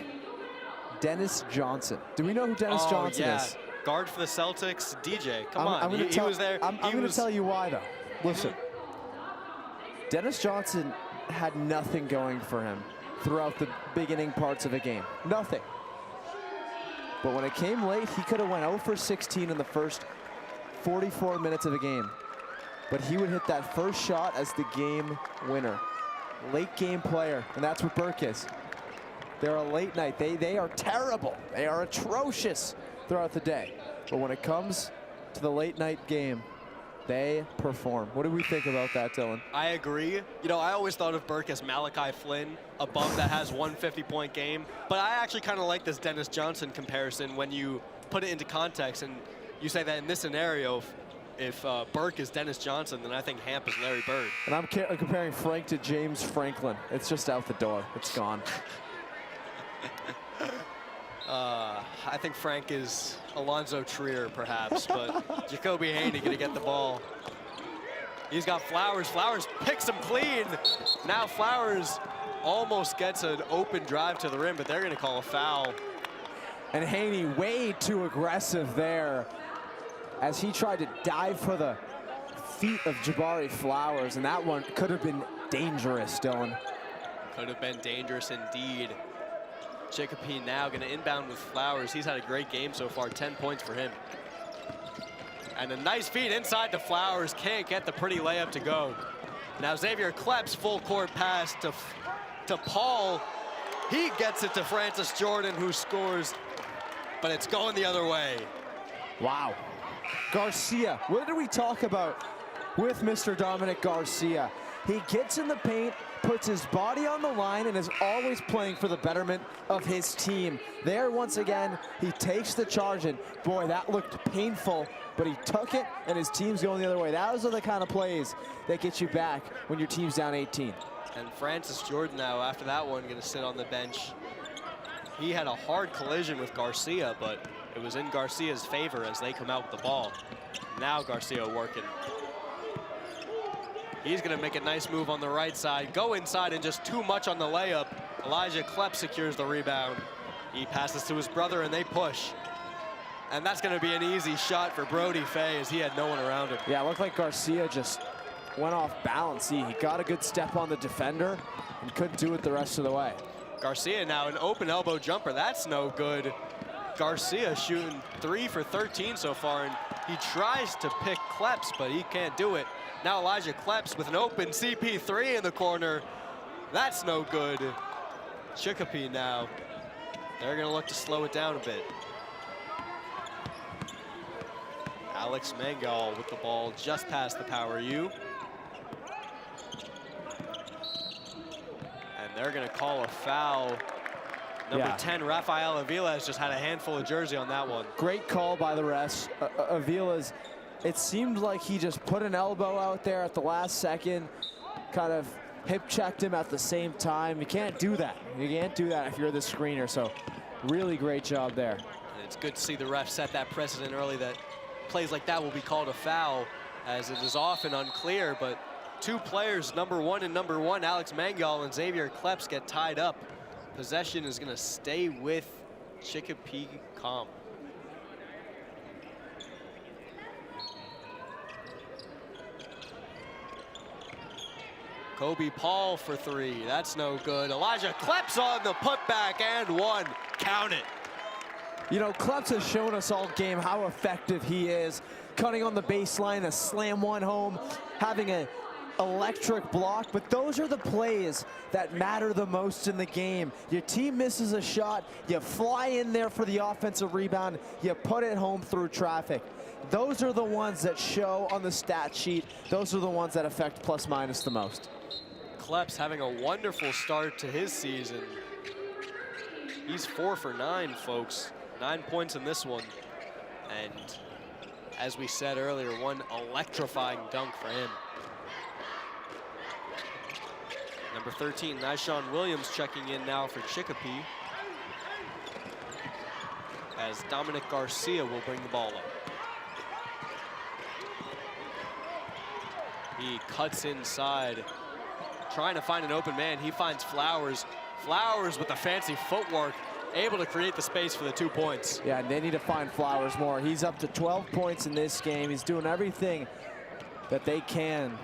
Dennis Johnson. Do we know who Dennis Johnson is? Guard for the Celtics, DJ. Come on, he was there. I'm going to tell you why, though. Listen, Dennis Johnson had nothing going for him throughout the beginning parts of the game. Nothing. But when it came late, he could have went 0 for 16 in the first 44 minutes of a game. But he would hit that first shot as the game winner. Late game player, and that's what Burke is. They're a late night. They are terrible. They are atrocious throughout the day. But when it comes to the late night game, they perform. What do we think about that, Dylan? I agree. You know, I always thought of Burke as Malachi Flynn, a bum that has one 50-point game. But I actually kind of like this Dennis Johnson comparison when you put it into context and you say that in this scenario, if Burke is Dennis Johnson, then I think Hamp is Larry Bird. And I'm comparing Frank to James Franklin. It's just out the door. It's gone. I think Frank is Alonzo Trier, perhaps, but Chicopee Haney gonna get the ball. He's got Flowers. Flowers picks him clean. Now Flowers almost gets an open drive to the rim, but they're gonna call a foul. And Haney way too aggressive there as he tried to dive for the feet of Jabari Flowers, and that one could have been dangerous, Dylan. Could have been dangerous indeed. Chicopee now going to inbound with Flowers. He's had a great game so far, 10 points for him. And a nice feed inside to Flowers. Can't get the pretty layup to go. Now Xavier Klepp's full court pass to Paul. He gets it to Francis Jordan, who scores, but it's going the other way. Wow. Garcia, what did we talk about with Mr. Dominic Garcia? He gets in the paint, puts his body on the line, and is always playing for the betterment of his team. There, once again, he takes the charge, and boy, that looked painful, but he took it, and his team's going the other way. Those are the kind of plays that get you back when your team's down 18. And Francis Jordan now, after that one, going to sit on the bench. He had a hard collision with Garcia, but it was in Garcia's favor as they come out with the ball. Now Garcia working. He's going to make a nice move on the right side, go inside, and just too much on the layup. Elijah Klepp secures the rebound. He passes to his brother, and they push. And that's going to be an easy shot for Brody Fay as he had no one around him. Yeah, it looked like Garcia just went off balance. He got a good step on the defender and couldn't do it the rest of the way. Garcia now an open elbow jumper. That's no good. Garcia shooting 3 for 13 so far, and he tries to pick Kleps, but he can't do it. Now Elijah Kleps with an open CP3 in the corner. That's no good. Chicopee now. They're going to look to slow it down a bit. Alex Mangal with the ball just past the power U. And they're going to call a foul. Number 10, Rafael Avila's just had a handful of jersey on that one. Great call by the refs. Avila's, it seemed like he just put an elbow out there at the last second, kind of hip checked him at the same time. You can't do that. You can't do that if you're the screener, so really great job there. And it's good to see the ref set that precedent early that plays like that will be called a foul, as it is often unclear, but two players, number 1 and number 1, Alex Mangal and Xavier Kleps, get tied up. Possession is going to stay with Chicopee Comp. Kobe Paul for 3. That's no good. Elijah Kleps on the putback and 1. Count it. You know, Kleps has shown us all game how effective he is. Cutting on the baseline, a slam one home, having an electric block, but those are the plays that matter the most in the game. Your team misses a shot, you fly in there for the offensive rebound, you put it home through traffic. Those are the ones that show on the stat sheet. Those are the ones that affect plus minus the most. Kleps having a wonderful start to his season. He's 4 for 9, folks. 9 points in this one. And as we said earlier, one electrifying dunk for him. Number 13, Nyshawn Williams checking in now for Chicopee, as Dominic Garcia will bring the ball up. He cuts inside, trying to find an open man. He finds Flowers. Flowers with the fancy footwork, able to create the space for the 2 points. Yeah, and they need to find Flowers more. He's up to 12 points in this game. He's doing everything that they can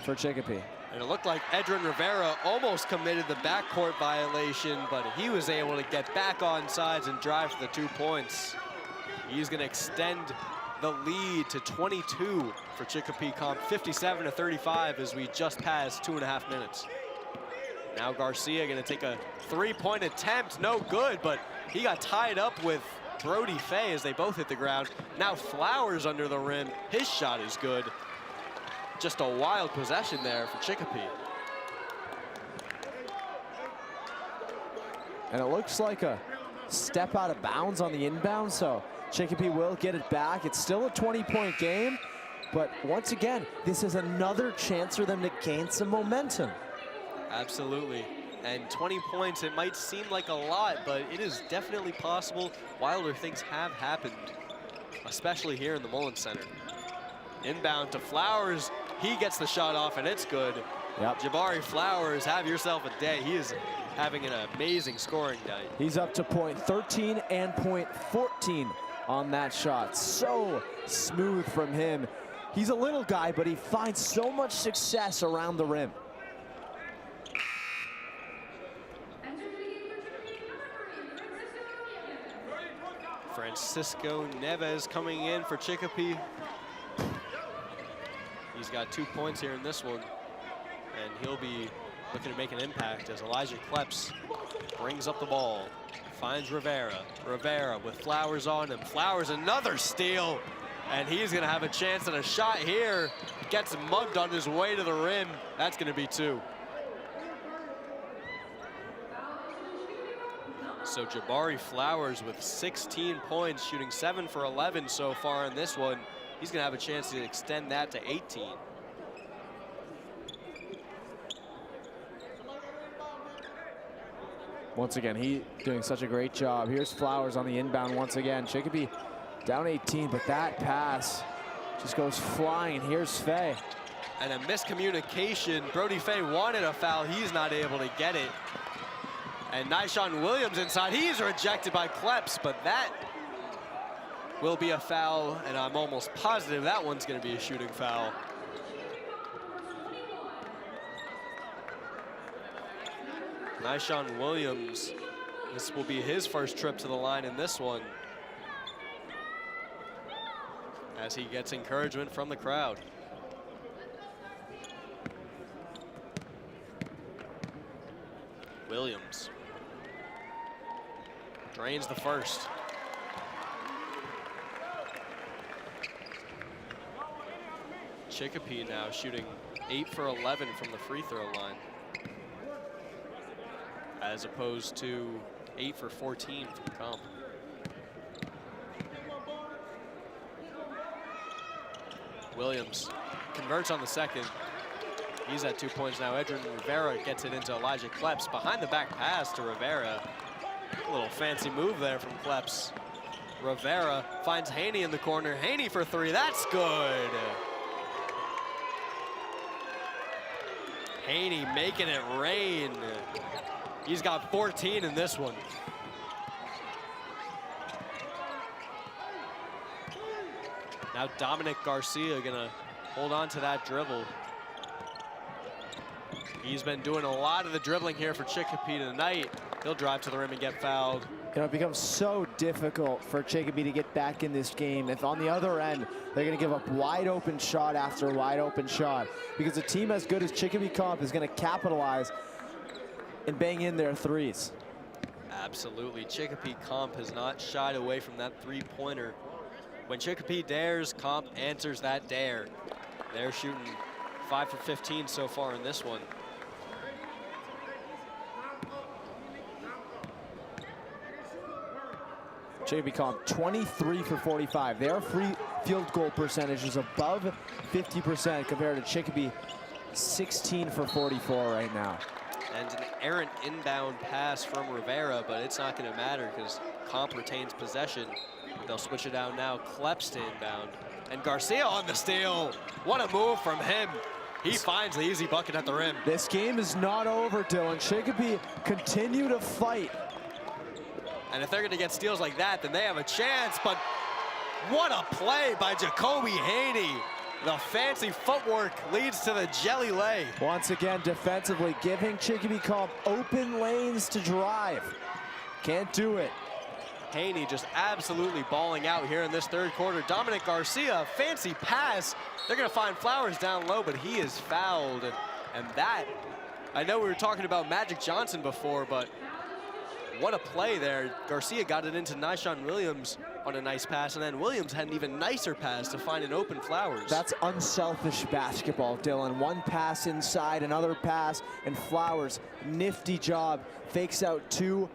for Chicopee. And it looked like Edrin Rivera almost committed the backcourt violation, but he was able to get back on sides and drive for the 2 points. He's going to extend the lead to 22 for Chicopee Comp, 57-35 as we just passed 2.5 minutes. Now Garcia gonna take a three-point attempt, no good, but he got tied up with Brody Fay as they both hit the ground. Now Flowers under the rim, his shot is good. Just a wild possession there for Chicopee. And it looks like a step out of bounds on the inbound, so Chicopee will get it back. It's still a 20-point game, but once again, this is another chance for them to gain some momentum. Absolutely. And 20 points, it might seem like a lot, but it is definitely possible. Wilder things have happened, especially here in the Mullins Center. Inbound to Flowers. He gets the shot off, and it's good. Yep. Jabari Flowers, have yourself a day. He is having an amazing scoring night. He's up to point 13 and point 14 on that shot. So smooth from him. He's a little guy, but he finds so much success around the rim. Francisco Neves coming in for Chicopee. He's got 2 points here in this one, and he'll be looking to make an impact as Elijah Kleps brings up the ball, finds Rivera. Rivera with Flowers on him. Flowers, another steal, and he's gonna have a chance at a shot here. Gets mugged on his way to the rim. That's gonna be 2. So Jabari Flowers with 16 points, shooting 7 for 11 so far in this one. He's gonna have a chance to extend that to 18. Once again, he doing such a great job. Here's Flowers on the inbound once again. Chicopee down 18, but that pass just goes flying. Here's Fay. And a miscommunication. Brody Fay wanted a foul. He's not able to get it. And Nyshawn Williams inside. He's rejected by Kleps, but that will be a foul, and I'm almost positive that one's going to be a shooting foul. Nyshawn Williams, this will be his first trip to the line in this one, as he gets encouragement from the crowd. Williams drains the first. Chicopee now shooting 8 for 11 from the free throw line, as opposed to 8 for 14 from Comp. Williams converts on the second. He's at 2 points now. Edrin Rivera gets it into Elijah Kleps. Behind the back pass to Rivera. A little fancy move there from Kleps. Rivera finds Haney in the corner. Haney for 3, that's good. Haney making it rain. He's got 14 in this one. Now Dominic Garcia gonna hold on to that dribble. He's been doing a lot of the dribbling here for Chicopee tonight. He'll drive to the rim and get fouled. You know, it becomes so difficult for Chicopee to get back in this game if on the other end they're going to give up wide open shot after wide open shot, because a team as good as Chicopee Comp is going to capitalize and bang in their threes. Absolutely. Chicopee Comp has not shied away from that three-pointer. When Chicopee dares, Comp answers that dare. They're shooting 5 for 15 so far in this one. Chicopee Comp 23 for 45. Their free field goal percentage is above 50% compared to Chicopee 16 for 44 right now. And an errant inbound pass from Rivera, but it's not going to matter because Comp retains possession. They'll switch it out now. Kleps to inbound. And Garcia on the steal. What a move from him. He finds the easy bucket at the rim. This game is not over, Dylan. Chicopee continue to fight. And if they're going to get steals like that, then they have a chance. But what a play by Jacoby Haney. The fancy footwork leads to the jelly lay. Once again, defensively, giving Chicopee Comp open lanes to drive. Can't do it. Haney just absolutely balling out here in this third quarter. Dominic Garcia, fancy pass. They're gonna find Flowers down low, but he is fouled. And that, I know we were talking about Magic Johnson before, but what a play there. Garcia got it into Nyshawn Williams on a nice pass, and then Williams had an even nicer pass to find an open Flowers. That's unselfish basketball, Dylan. One pass inside, another pass, and Flowers, nifty job, fakes out two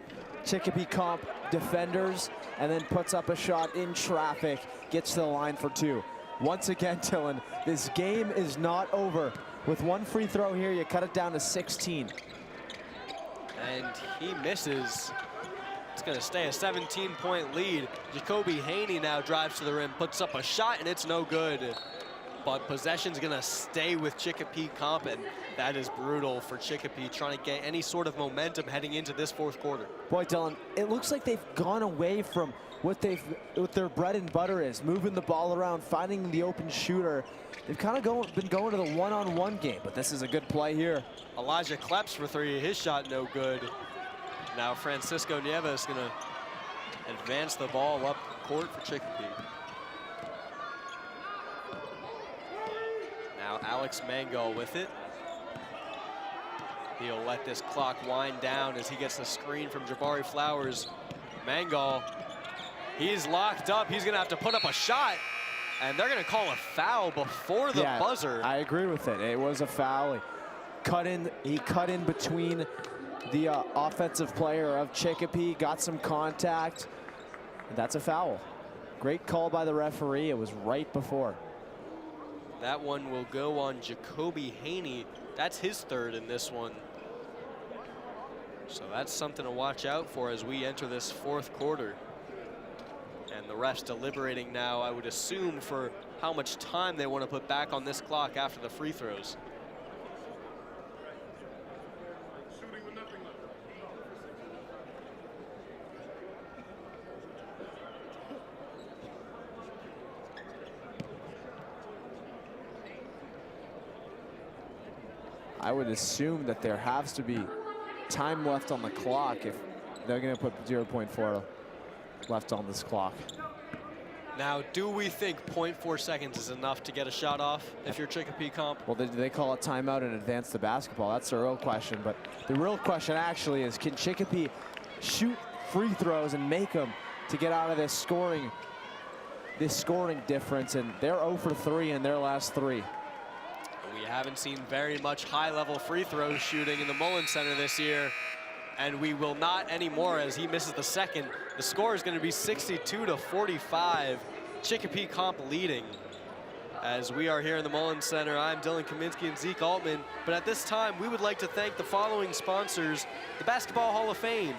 Chicopee Comp defenders, and then puts up a shot in traffic, gets to the line for two. Once again, Dylan, this game is not over. With one free throw here, you cut it down to 16. And he misses. It's gonna stay a 17-point lead. Jacoby Haney now drives to the rim, puts up a shot, and it's no good. But possession's gonna stay with Chicopee Comp, and that is brutal for Chicopee, trying to get any sort of momentum heading into this fourth quarter. Boy, Dylan, it looks like they've gone away from what their bread and butter is, moving the ball around, finding the open shooter. They've kind of been going to the one-on-one game, but this is a good play here. Elijah Kleps for three, his shot no good. Now Francisco Nieves gonna advance the ball up court for Chicopee. Now Alex Mango with it. He'll let this clock wind down as he gets the screen from Jabari Flowers. Mango, he's locked up. He's gonna have to put up a shot, and they're gonna call a foul before the buzzer. I agree with it. It was a foul. He cut in between the offensive player of Chicopee, got some contact, and that's a foul. Great call by the referee. It was right before. That one will go on Jacoby Haney. That's his third in this one. So that's something to watch out for as we enter this fourth quarter. And the refs deliberating now, I would assume, for how much time they want to put back on this clock after the free throws. I would assume that there has to be time left on the clock if they're going to put 0.4 left on this clock. Now, do we think 0.4 seconds is enough to get a shot off if you're Chicopee Comp? Well, they call it timeout and advance the basketball. That's the real question. But the real question actually is, can Chicopee shoot free throws and make them to get out of this scoring difference? And they're 0 for 3 in their last three. We haven't seen very much high-level free throw shooting in the Mullen Center this year, and we will not anymore as he misses the second. The score is going to be 62-45. Chicopee Comp leading. As we are here in the Mullen Center, I'm Dylan Kaminsky and Zeke Altman. But at this time, we would like to thank the following sponsors: the Basketball Hall of Fame.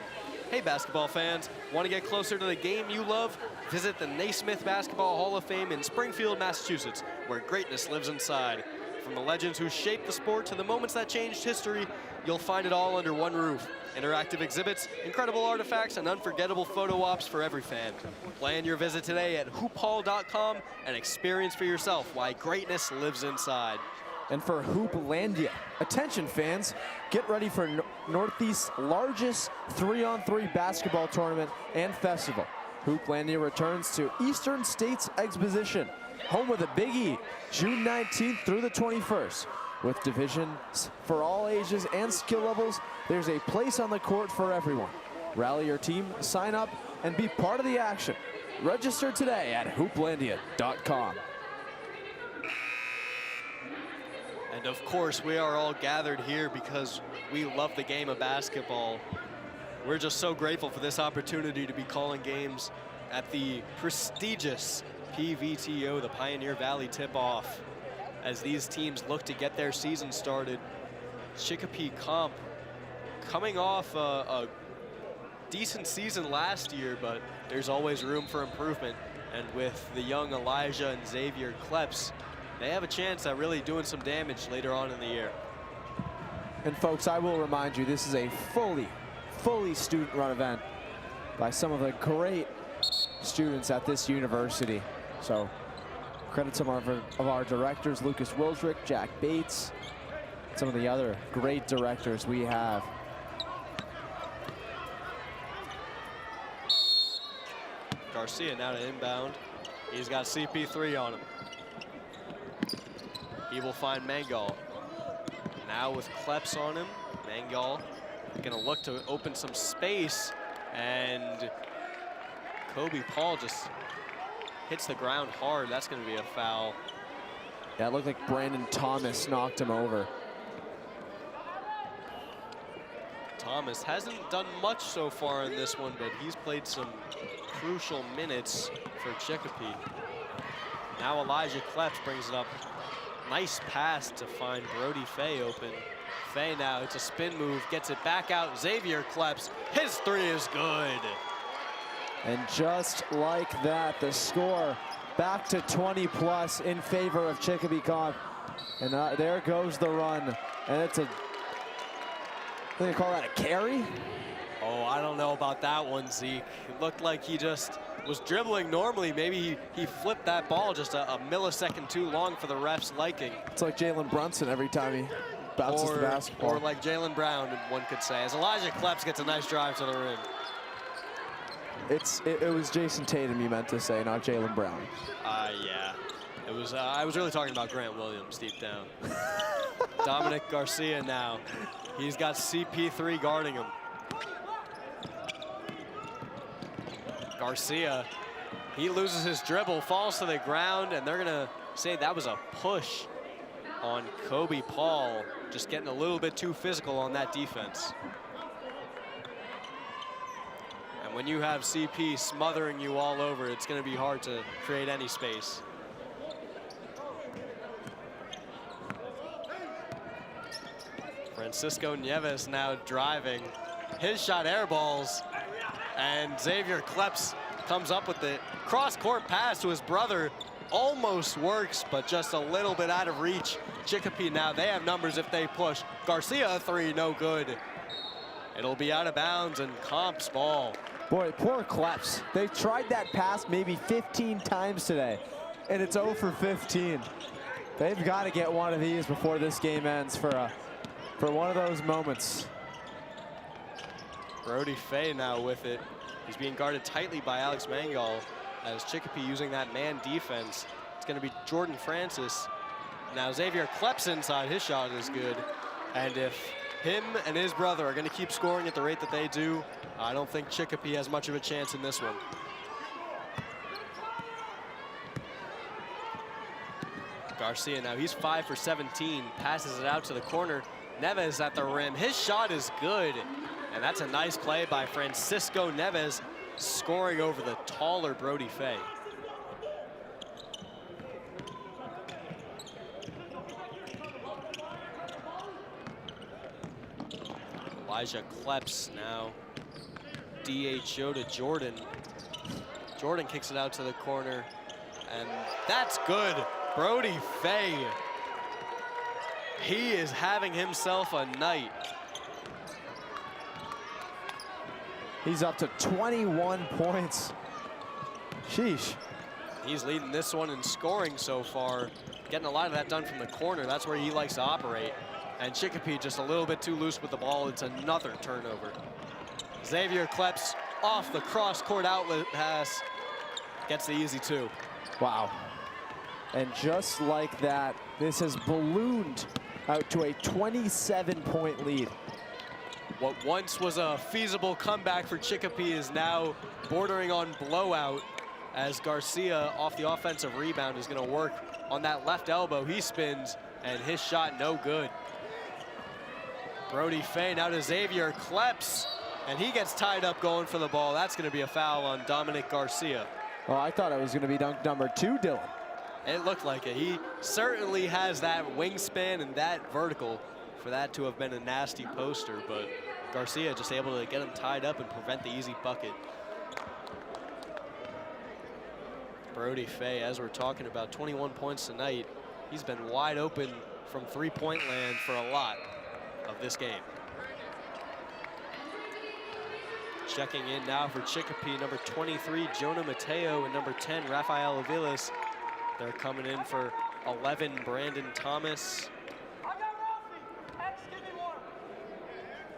Hey, basketball fans, want to get closer to the game you love? Visit the Naismith Basketball Hall of Fame in Springfield, Massachusetts, where greatness lives inside. From the legends who shaped the sport to the moments that changed history, you'll find it all under one roof. Interactive exhibits, incredible artifacts, and unforgettable photo ops for every fan. Plan your visit today at hoophall.com and experience for yourself why greatness lives inside. And for Hooplandia, attention fans, get ready for Northeast's largest 3-on-3 basketball tournament and festival. Hooplandia returns to Eastern States Exposition, home of the Big E, June 19th through the 21st. With divisions for all ages and skill levels, there's a place on the court for everyone. Rally your team, sign up, and be part of the action. Register today at hooplandia.com. And of course, we are all gathered here because we love the game of basketball. We're just so grateful for this opportunity to be calling games at the prestigious PVTO, the Pioneer Valley Tip-Off, as these teams look to get their season started. Chicopee Comp coming off a decent season last year, but there's always room for improvement. And with the young Elijah and Xavier Kleps, they have a chance at really doing some damage later on in the year. And folks, I will remind you, this is a fully student-run event by some of the great students at this university. So credit some of our directors, Lucas Wildrick, Jack Bates, some of the other great directors we have. Garcia now to inbound. He's got CP3 on him. He will find Mangal. Now with Kleps on him, Mangal gonna look to open some space, and Kobe Paul just hits the ground hard. That's gonna be a foul. Yeah, it looked like Brandon Thomas knocked him over. Thomas hasn't done much so far in this one, but he's played some crucial minutes for Chicopee. Now Elijah Kleps brings it up. Nice pass to find Brody Fay open. Fay now, it's a spin move, gets it back out. Xavier Kleps, his three is good. And just like that, the score back to 20 plus in favor of Chicopee Comp. And there goes the run. And it's a, I think they call that a carry? Oh, I don't know about that one, Zeke. It looked like he just was dribbling normally. Maybe he flipped that ball just a millisecond too long for the ref's liking. It's like Jalen Brunson every time he bounces the basketball. Or like Jalen Brown, one could say, as Elijah Kleps gets a nice drive to the rim. It was Jason Tatum you meant to say, not Jalen Brown. Yeah. It was. I was really talking about Grant Williams deep down. Dominic Garcia now. He's got CP3 guarding him. Garcia, he loses his dribble, falls to the ground, and they're gonna say that was a push on Kobe Paul, just getting a little bit too physical on that defense. And when you have CP smothering you all over, it's gonna be hard to create any space. Francisco Nieves now driving. His shot airballs, and Xavier Kleps comes up with the cross-court pass to his brother. Almost works, but just a little bit out of reach. Chicopee now, they have numbers if they push. Garcia, a three, no good. It'll be out of bounds and Comp's ball. Boy, poor Kleps. They've tried that pass maybe 15 times today, and it's 0 for 15. They've got to get one of these before this game ends for one of those moments. Brody Fay now with it. He's being guarded tightly by Alex Mangal as Chicopee using that man defense. It's going to be Jordan Francis. Now Xavier Kleps inside, his shot is good. And if him and his brother are going to keep scoring at the rate that they do, I don't think Chicopee has much of a chance in this one. Garcia now, he's 5 for 17, passes it out to the corner. Neves at the rim, his shot is good. And that's a nice play by Francisco Neves, scoring over the taller Brody Fay. Elijah Kleps now. DHO to Jordan. Jordan kicks it out to the corner, and that's good. Brody Fay. He is having himself a night. He's up to 21 points. Sheesh. He's leading this one in scoring so far. Getting a lot of that done from the corner. That's where he likes to operate. And Chicopee just a little bit too loose with the ball. It's another turnover. Xavier Kleps off the cross-court outlet pass. Gets the easy two. Wow. And just like that, this has ballooned out to a 27-point lead. What once was a feasible comeback for Chicopee is now bordering on blowout, as Garcia off the offensive rebound is going to work on that left elbow. He spins, and his shot no good. Brody Fay now to Xavier Kleps, and he gets tied up going for the ball. That's going to be a foul on Dominic Garcia. Well, I thought it was going to be dunk number 2, Dylan. It looked like it. He certainly has that wingspan and that vertical for that to have been a nasty poster, but Garcia just able to get him tied up and prevent the easy bucket. Brody Fay, as we're talking about, 21 points tonight. He's been wide open from three-point land for a lot of this game. Checking in now for Chicopee, number 23, Jonah Mateo, and number 10, Rafael Aviles. They're coming in for 11, Brandon Thomas.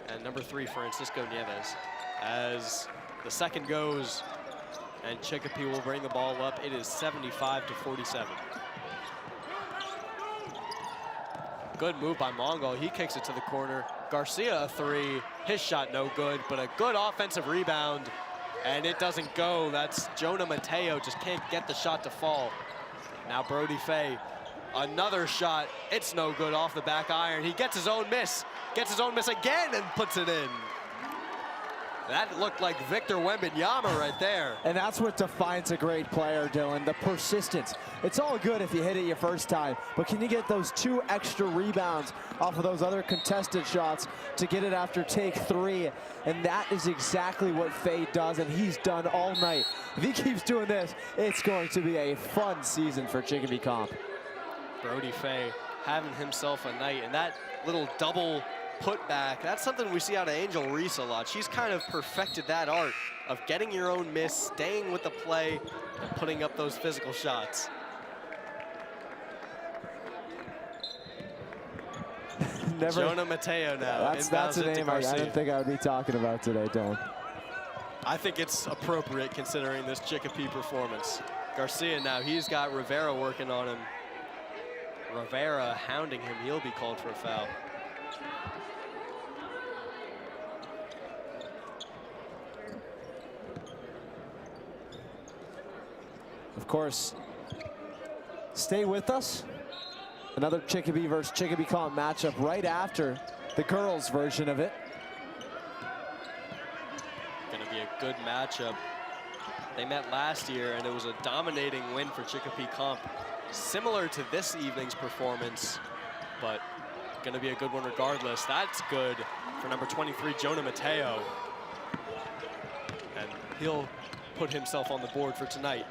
And number 3, Francisco Nieves. As the second goes, and Chicopee will bring the ball up. It is 75-47. Good move by Mongo. He kicks it to the corner. Garcia a three. His shot no good, but a good offensive rebound. And it doesn't go. That's Jonah Mateo. Just can't get the shot to fall. Now Brody Fay. Another shot. It's no good off the back iron. He gets his own miss. Gets his own miss again and puts it in. That looked like Victor Wembanyama right there. And that's what defines a great player, Dylan, the persistence. It's all good if you hit it your first time, but can you get those 2 extra rebounds off of those other contested shots to get it after take 3? And that is exactly what Fay does, and he's done all night. If he keeps doing this, it's going to be a fun season for Chicopee Comp. Brody Fay having himself a night, and that little double put back, that's something we see out of Angel Reese a lot. She's kind of perfected that art of getting your own miss, staying with the play, and putting up those physical shots. Jonah Mateo now. That's a name I didn't think I would be talking about today, Dylan. I think it's appropriate considering this Chicopee performance. Garcia now, he's got Rivera working on him. Rivera hounding him, he'll be called for a foul. Of course, stay with us. Another Chicopee versus Chicopee Comp matchup right after the girls' version of it. Gonna be a good matchup. They met last year and it was a dominating win for Chicopee Comp. Similar to this evening's performance, but gonna be a good one regardless. That's good for number 23, Jonah Mateo. And he'll put himself on the board for tonight.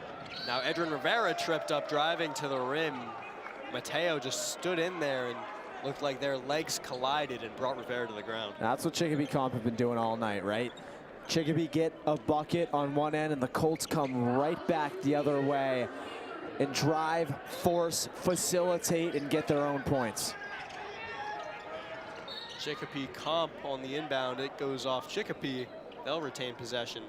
Now Edrin Rivera tripped up driving to the rim. Mateo just stood in there and looked like their legs collided and brought Rivera to the ground. That's what Chicopee Comp have been doing all night, right? Chicopee get a bucket on one end and the Colts come right back the other way and drive, force, facilitate, and get their own points. Chicopee Comp on the inbound, it goes off Chicopee. They'll retain possession.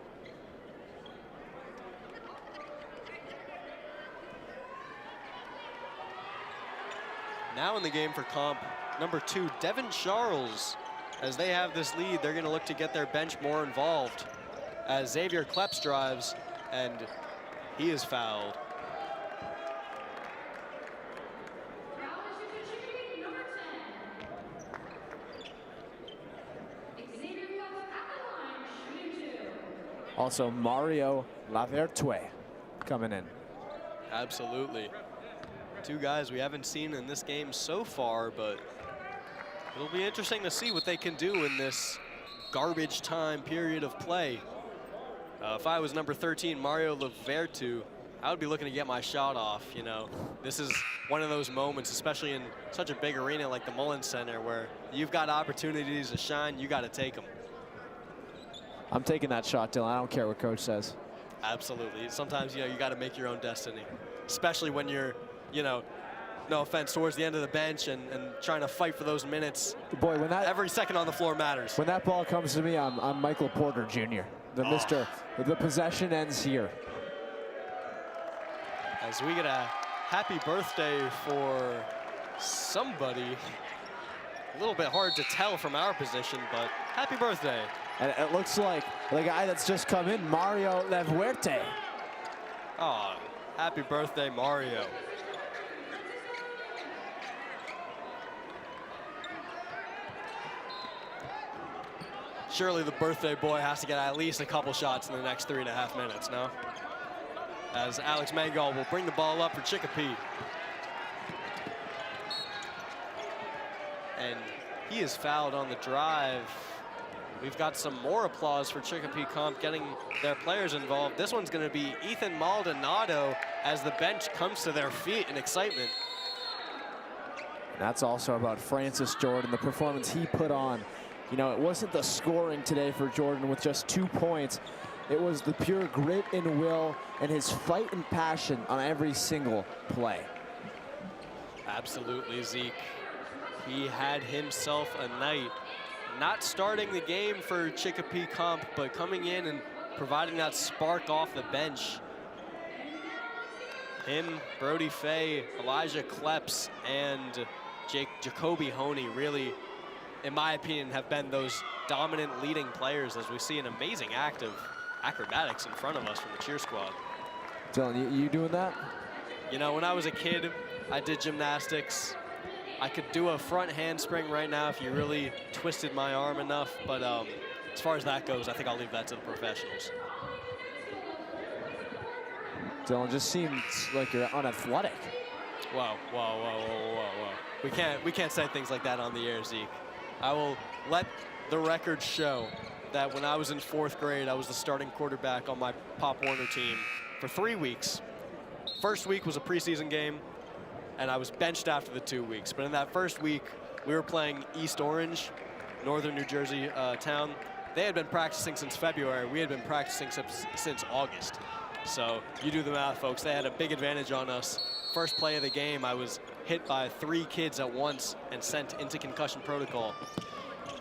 Now in the game for Comp, number 2, Devin Charles. As they have this lead, they're going to look to get their bench more involved. As Xavier Kleps drives, and he is fouled. Also, Mario Lavertue coming in. Absolutely. 2 guys we haven't seen in this game so far, but it'll be interesting to see what they can do in this garbage time period of play. If I was number 13, Mario Lavertue, I would be looking to get my shot off, you know. This is one of those moments, especially in such a big arena like the Mullins Center, where you've got opportunities to shine, you got to take them. I'm taking that shot, Dylan. I don't care what coach says. Absolutely. Sometimes, you know, you got to make your own destiny, especially when you're, you know, no offense, towards the end of the bench and trying to fight for those minutes. Boy, when that every second on the floor matters. When that ball comes to me, I'm Michael Porter Jr. The Mr. The possession ends here. As we get a happy birthday for somebody. A little bit hard to tell from our position, but happy birthday. And it looks like the guy that's just come in, Mario Lavertue. Oh, happy birthday, Mario. Surely the birthday boy has to get at least a couple shots in the next 3.5 minutes, no? As Alex Mangal will bring the ball up for Chicopee. And he is fouled on the drive. We've got some more applause for Chicopee Comp getting their players involved. This one's going to be Ethan Maldonado as the bench comes to their feet in excitement. That's also about Francis Jordan, the performance he put on. You know, it wasn't the scoring today for Jordan with just 2 points. It was the pure grit and will and his fight and passion on every single play. Absolutely, Zeke. He had himself a night. Not starting the game for Chicopee Comp, but coming in and providing that spark off the bench. Him, Brody Fay, Elijah Kleps, and Chicopee Honey really, in my opinion, have been those dominant leading players as we see an amazing act of acrobatics in front of us from the cheer squad. Dylan, you doing that? You know, when I was a kid, I did gymnastics. I could do a front handspring right now if you really twisted my arm enough, but as far as that goes, I think I'll leave that to the professionals. Dylan, just seems like you're unathletic. Whoa, whoa, whoa, whoa, whoa, whoa. We can't say things like that on the air, Zeke. I will let the record show that when I was in 4th grade, I was the starting quarterback on my Pop Warner team for 3 weeks. First week was a preseason game, and I was benched after the 2 weeks. But in that first week, we were playing East Orange, northern New Jersey town. They had been practicing since February. We had been practicing since August. So you do the math, folks. They had a big advantage on us. First play of the game, I was hit by 3 kids at once and sent into concussion protocol.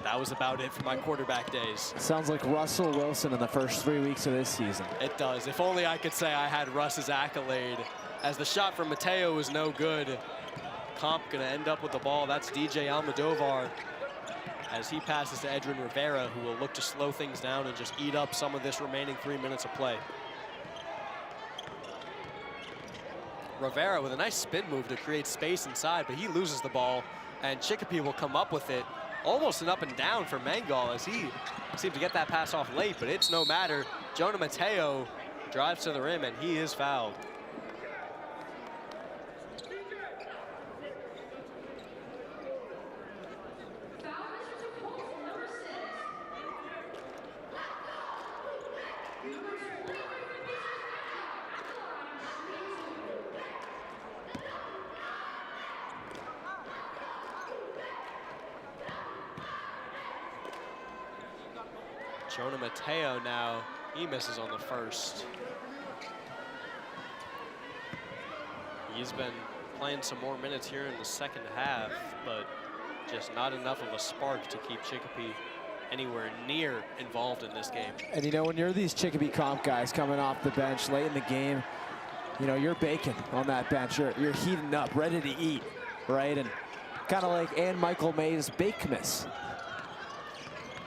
That was about it for my quarterback days. Sounds like Russell Wilson in the first 3 weeks of this season. It does. If only I could say I had Russ's accolade. As the shot from Mateo was no good. Comp gonna end up with the ball. That's DJ Almodovar as he passes to Edrin Rivera, who will look to slow things down and just eat up some of this remaining 3 minutes of play. Rivera with a nice spin move to create space inside, but he loses the ball, and Chicopee will come up with it. Almost an up and down for Mangal as he seemed to get that pass off late, but it's no matter. Jonah Mateo drives to the rim, and he is fouled. Jonah Mateo now, he misses on the first. He's been playing some more minutes here in the second half, but just not enough of a spark to keep Chicopee anywhere near involved in this game. And you know, when you're these Chicopee comp guys coming off the bench late in the game, you know, you're baking on that bench. You're heating up, ready to eat, right? And kind of like Ann Michael May's Bakemas.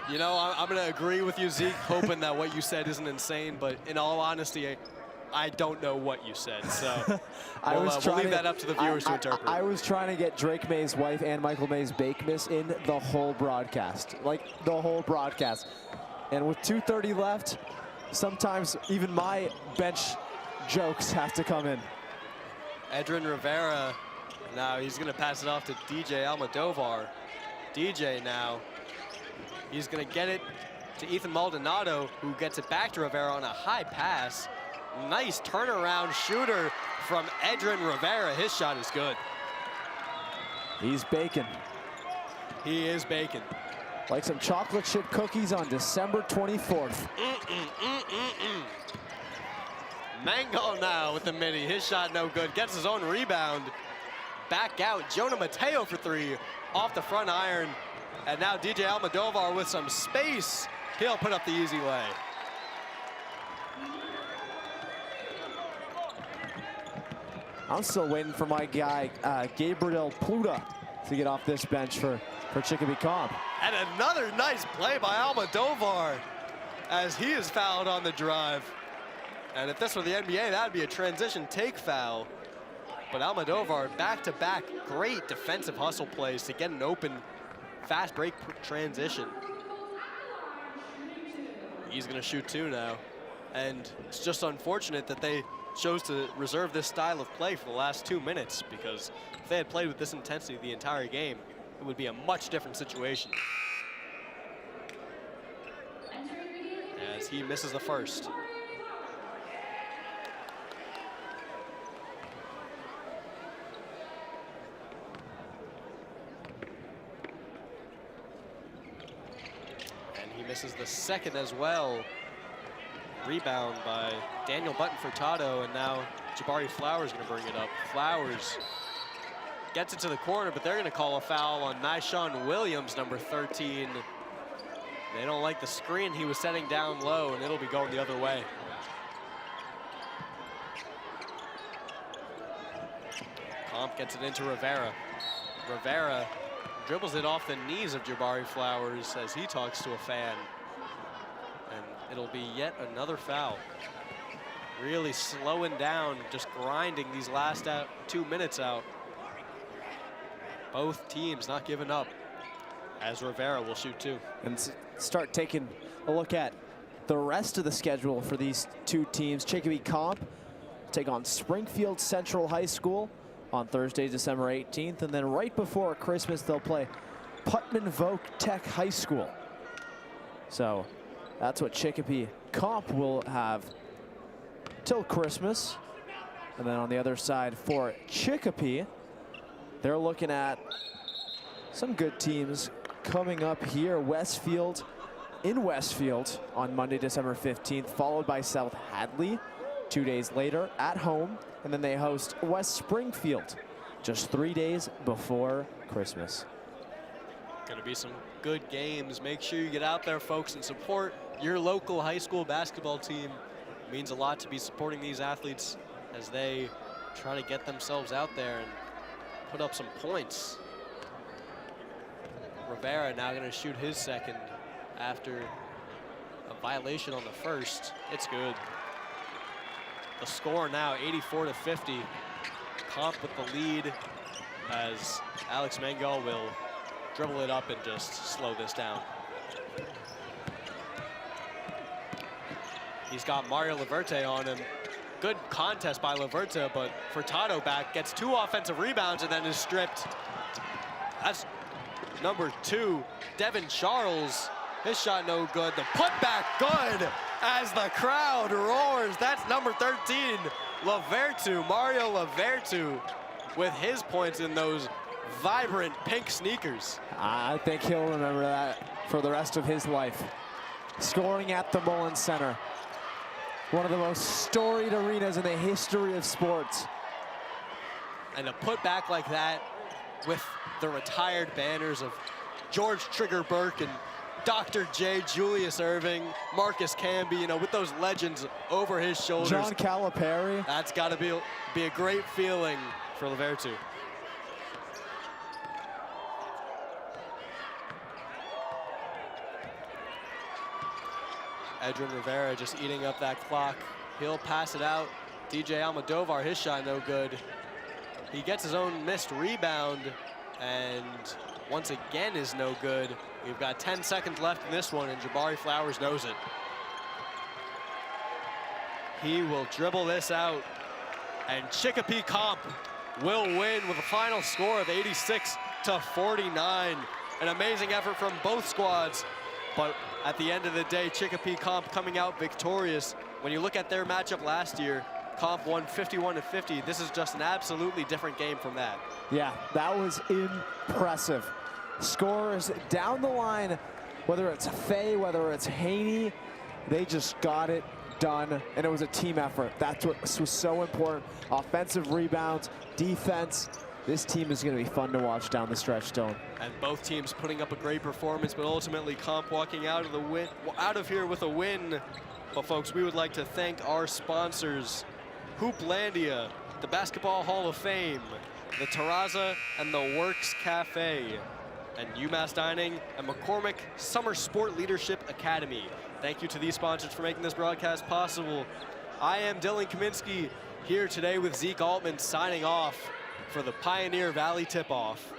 You know, I'm going to agree with you, Zeke, hoping that what you said isn't insane, but in all honesty, I don't know what you said, so we'll leave that up to the viewers to interpret. I was trying to get Drake May's wife and Michael May's Bakemas in the whole broadcast, like the whole broadcast. And with 2:30 left, sometimes even my bench jokes have to come in. Edrin Rivera, now he's going to pass it off to DJ Almodovar. DJ now. He's going to get it to Ethan Maldonado, who gets it back to Rivera on a high pass. Nice turnaround shooter from Edrin Rivera. His shot is good. He's baking. He is baking. Like some chocolate chip cookies on December 24th. Mango now with the mini. His shot no good. Gets his own rebound. Back out. Jonah Mateo for 3 off the front iron. And now DJ Almodovar with some space. He'll put up the easy lay. I'm still waiting for my guy, Gabriel Pluta, to get off this bench for Chicopee Comp. And another nice play by Almodovar as he is fouled on the drive. And if this were the NBA, that would be a transition take foul. But Almodovar back-to-back great defensive hustle plays to get an open fast break transition. He's gonna shoot 2 now. And it's just unfortunate that they chose to reserve this style of play for the last 2 minutes, because if they had played with this intensity the entire game, it would be a much different situation. As he misses the first. Misses the second as well. Rebound by Daniel Button Furtado, and now Jabari Flowers gonna bring it up. Flowers gets it to the corner, but they're gonna call a foul on Nyshawn Williams, number 13. They don't like the screen he was setting down low, and it'll be going the other way. Comp gets it into Rivera. Rivera dribbles it off the knees of Jabari Flowers as he talks to a fan. And it'll be yet another foul. Really slowing down, just grinding these last 2 minutes out. Both teams not giving up, as Rivera will shoot too. And start taking a look at the rest of the schedule for these two teams. Chicopee Comp take on Springfield Central High School on Thursday, December 18th. And then right before Christmas, they'll play Putman Voc Tech High School. So that's what Chicopee Comp will have till Christmas. And then on the other side for Chicopee, they're looking at some good teams coming up here. Westfield in Westfield on Monday, December 15th, followed by South Hadley 2 days later at home. And then they host West Springfield just 3 days before Christmas. Going to be some good games. Make sure you get out there, folks, and support your local high school basketball team. It means a lot to be supporting these athletes as they try to get themselves out there and put up some points. Rivera now going to shoot his second after a violation on the first. It's good. The score now 84-50. Comp with the lead as Alex Mangal will dribble it up and just slow this down. He's got Mario Laverte on him. Good contest by Laverte, but Furtado back, gets 2 offensive rebounds and then is stripped. That's number 2, Devin Charles. His shot no good. The putback good as the crowd roars. That's number 13, Lavertu, Mario Lavertu, with his points in those vibrant pink sneakers. I think he'll remember that for the rest of his life. Scoring at the Mullins Center. One of the most storied arenas in the history of sports. And a putback like that with the retired banners of George Trigger Burke and Dr. J, Julius Irving, Marcus Camby, you know, with those legends over his shoulders. John Calipari. That's got to be a great feeling for Lavertu. Edrin Rivera just eating up that clock. He'll pass it out. DJ Almodovar, his shot no good. He gets his own missed rebound and once again is no good. We've got 10 seconds left in this one, and Jabari Flowers knows it. He will dribble this out, and Chicopee Comp will win with a final score of 86-49. An amazing effort from both squads, but at the end of the day, Chicopee Comp coming out victorious. When you look at their matchup last year, Comp won 51-50. This is just an absolutely different game from that. Yeah, that was impressive. Scores down the line, whether it's Fay, whether it's Haney, they just got it done, and it was a team effort. That's what was so important. Offensive rebounds, defense. This team is going to be fun to watch down the stretch, Dylan. And both teams putting up a great performance, but ultimately Comp walking out of here with a win. But folks, we would like to thank our sponsors, Hooplandia, the Basketball Hall of Fame, the Terraza and the Works Cafe, and UMass Dining and McCormick Summer Sport Leadership Academy. Thank you to these sponsors for making this broadcast possible. I am Dylan Kaminsky here today with Zeke Altman signing off for the Pioneer Valley Tip-Off.